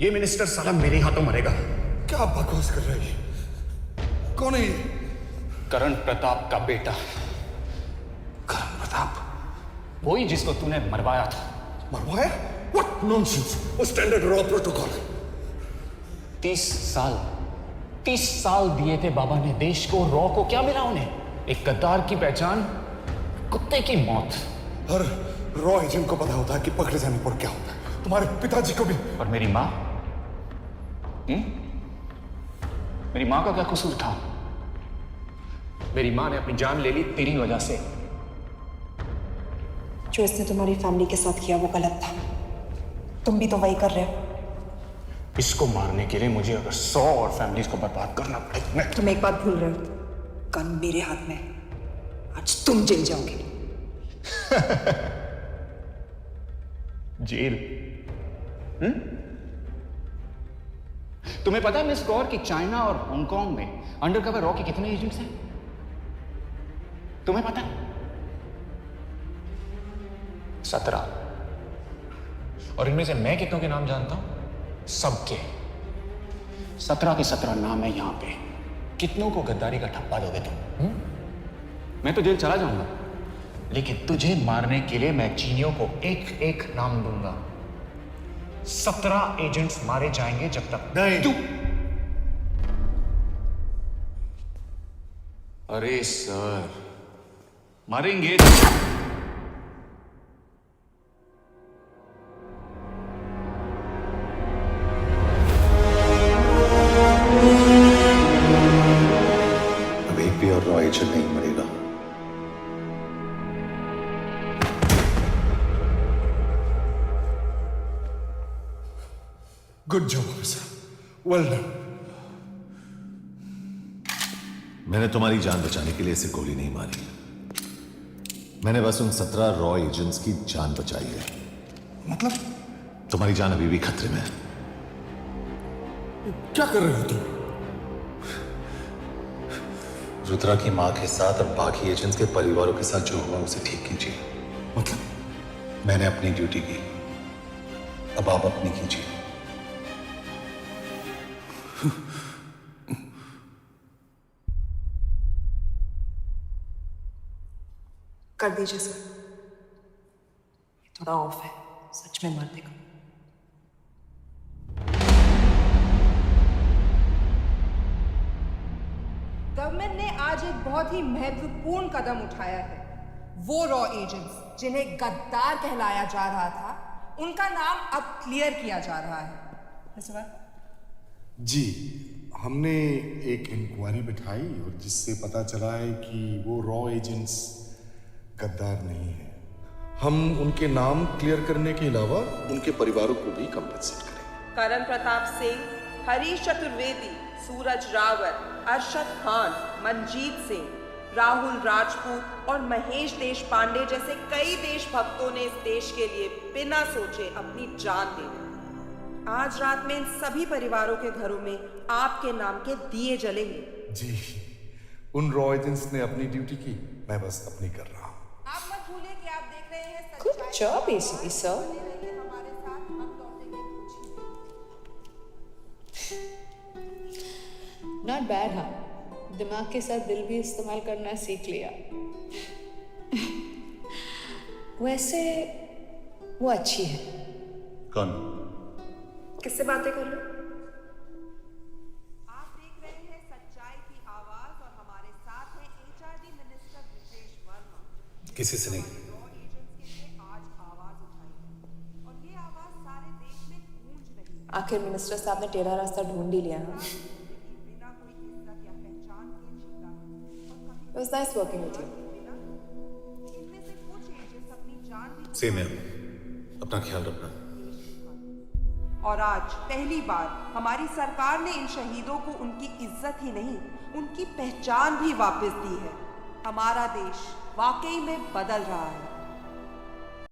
ये minister साला मेरे हाथों मरेगा। क्या बकवास कर रहा है? कौन है ये? करण प्रताप का बेटा। करण प्रताप? वही जिसको तूने मरवाया था। मरवाया? What nonsense! वो स्टैंडर्ड रॉ प्रोटोकॉल है। 30 साल दिए थे बाबा ने देश को। रॉ को क्या मिला उन्हें? एक गद्दार की पहचान, कुत्ते की मौत। हर रॉ एजेंट को पता होता है कि पकड़े जाने पर क्या होता है। तुम्हारे पिताजी को भी। और मेरी माँ? मेरी माँ का क्या कसूर था? मेरी माँ ने अपनी जान ले ली तेरी वजह से। जो इसने तुम्हारी फैमिली के साथ किया वो गलत था। तुम भी तो वही कर रहे हो। इसको मारने के लिए मुझे अगर 100 और फैमिलीज को बर्बाद करना पड़े। तुम एक बात भूल रहे हो, गन मेरे हाथ में। आज तुम जेल जाओगे। जेल? तुम्हें पता है मिस कौर कि चाइना और हांगकांग में अंडरकवर रॉ के कितने एजेंट्स हैं? तुम्हें पता है? 17। और इनमें से मैं कितनों के नाम जानता हूं? सबके। 17 के 17 नाम है यहां पे। कितनों को गद्दारी का ठप्पा दोगे तुम? मैं तो जेल चला जाऊंगा, लेकिन तुझे मारने के लिए मैं चीनियों को एक एक नाम दूंगा। 17 एजेंट्स मारे जाएंगे जब तक नहीं। तू। अरे सर, मारेंगे। अब एक भी और रॉ एजेंट नहीं मरेगा। Good job officer, well done. मैंने तुम्हारी जान बचाने के लिए इसे गोली नहीं मारी। मैंने बस उन 17 रॉ एजेंट्स की जान बचाई है। मतलब? तुम्हारी जान अभी भी खतरे में है। क्या कर रहे हो तुम? रुद्रा की मां के साथ और बाकी एजेंट्स के परिवारों के साथ जो हुआ उसे ठीक कीजिए। मतलब? मैंने अपनी ड्यूटी की, अब आप अपनी कीजिए। कर दीजिए सर, थोड़ा ऑफ है, सच में मार देगा। गवर्नमेंट ने आज एक बहुत ही महत्वपूर्ण कदम उठाया है। वो रॉ एजेंट्स जिन्हें गद्दार कहलाया जा रहा था, उनका नाम अब क्लियर किया जा रहा है। जी, हमने एक इंक्वायरी बिठाई और जिससे पता चला है कि वो रॉ एजेंट्स गद्दार नहीं है। हम उनके नाम क्लियर करने के अलावा उनके परिवारों को भी कंपेंसेट करेंगे। करण प्रताप सिंह, हरीश चतुर्वेदी, सूरज रावत, अरशद खान, मनजीत सिंह, राहुल राजपूत और महेश देश पांडे जैसे कई देशभक्तों ने इस देश के लिए बिना सोचे अपनी जान दे दी। आज रात में इन सभी परिवारों के घरों में आपके नाम के दिए जलेंगे। जी, उन रॉ एजेंट्स ने अपनी ड्यूटी की, मैं बस अपनी कर रहा हूँ। आप मत भूलिए कि आप देख रहे हैं Good job, ACP sir. Not bad, हाँ? दिमाग के साथ दिल भी इस्तेमाल करना सीख लिया। वैसे वो अच्छी है। कौन? किससे बातें कर लो? आप देख रहे हैं सच्चाई की आवाज और हमारे साथ हैं HRD मिनिस्टर ब्रिजेश वर्मा। किसी से नहीं। आखिर मिनिस्टर साहब ने टेढ़ा रास्ता ढूंढ ही लिया ना। It was nice working with you. Same है। अपना ख्याल रखना। और आज पहली बार हमारी सरकार ने इन शहीदों को उनकी इज्जत ही नहीं, उनकी पहचान भी वापस दी है। हमारा देश वाकई में बदल रहा है।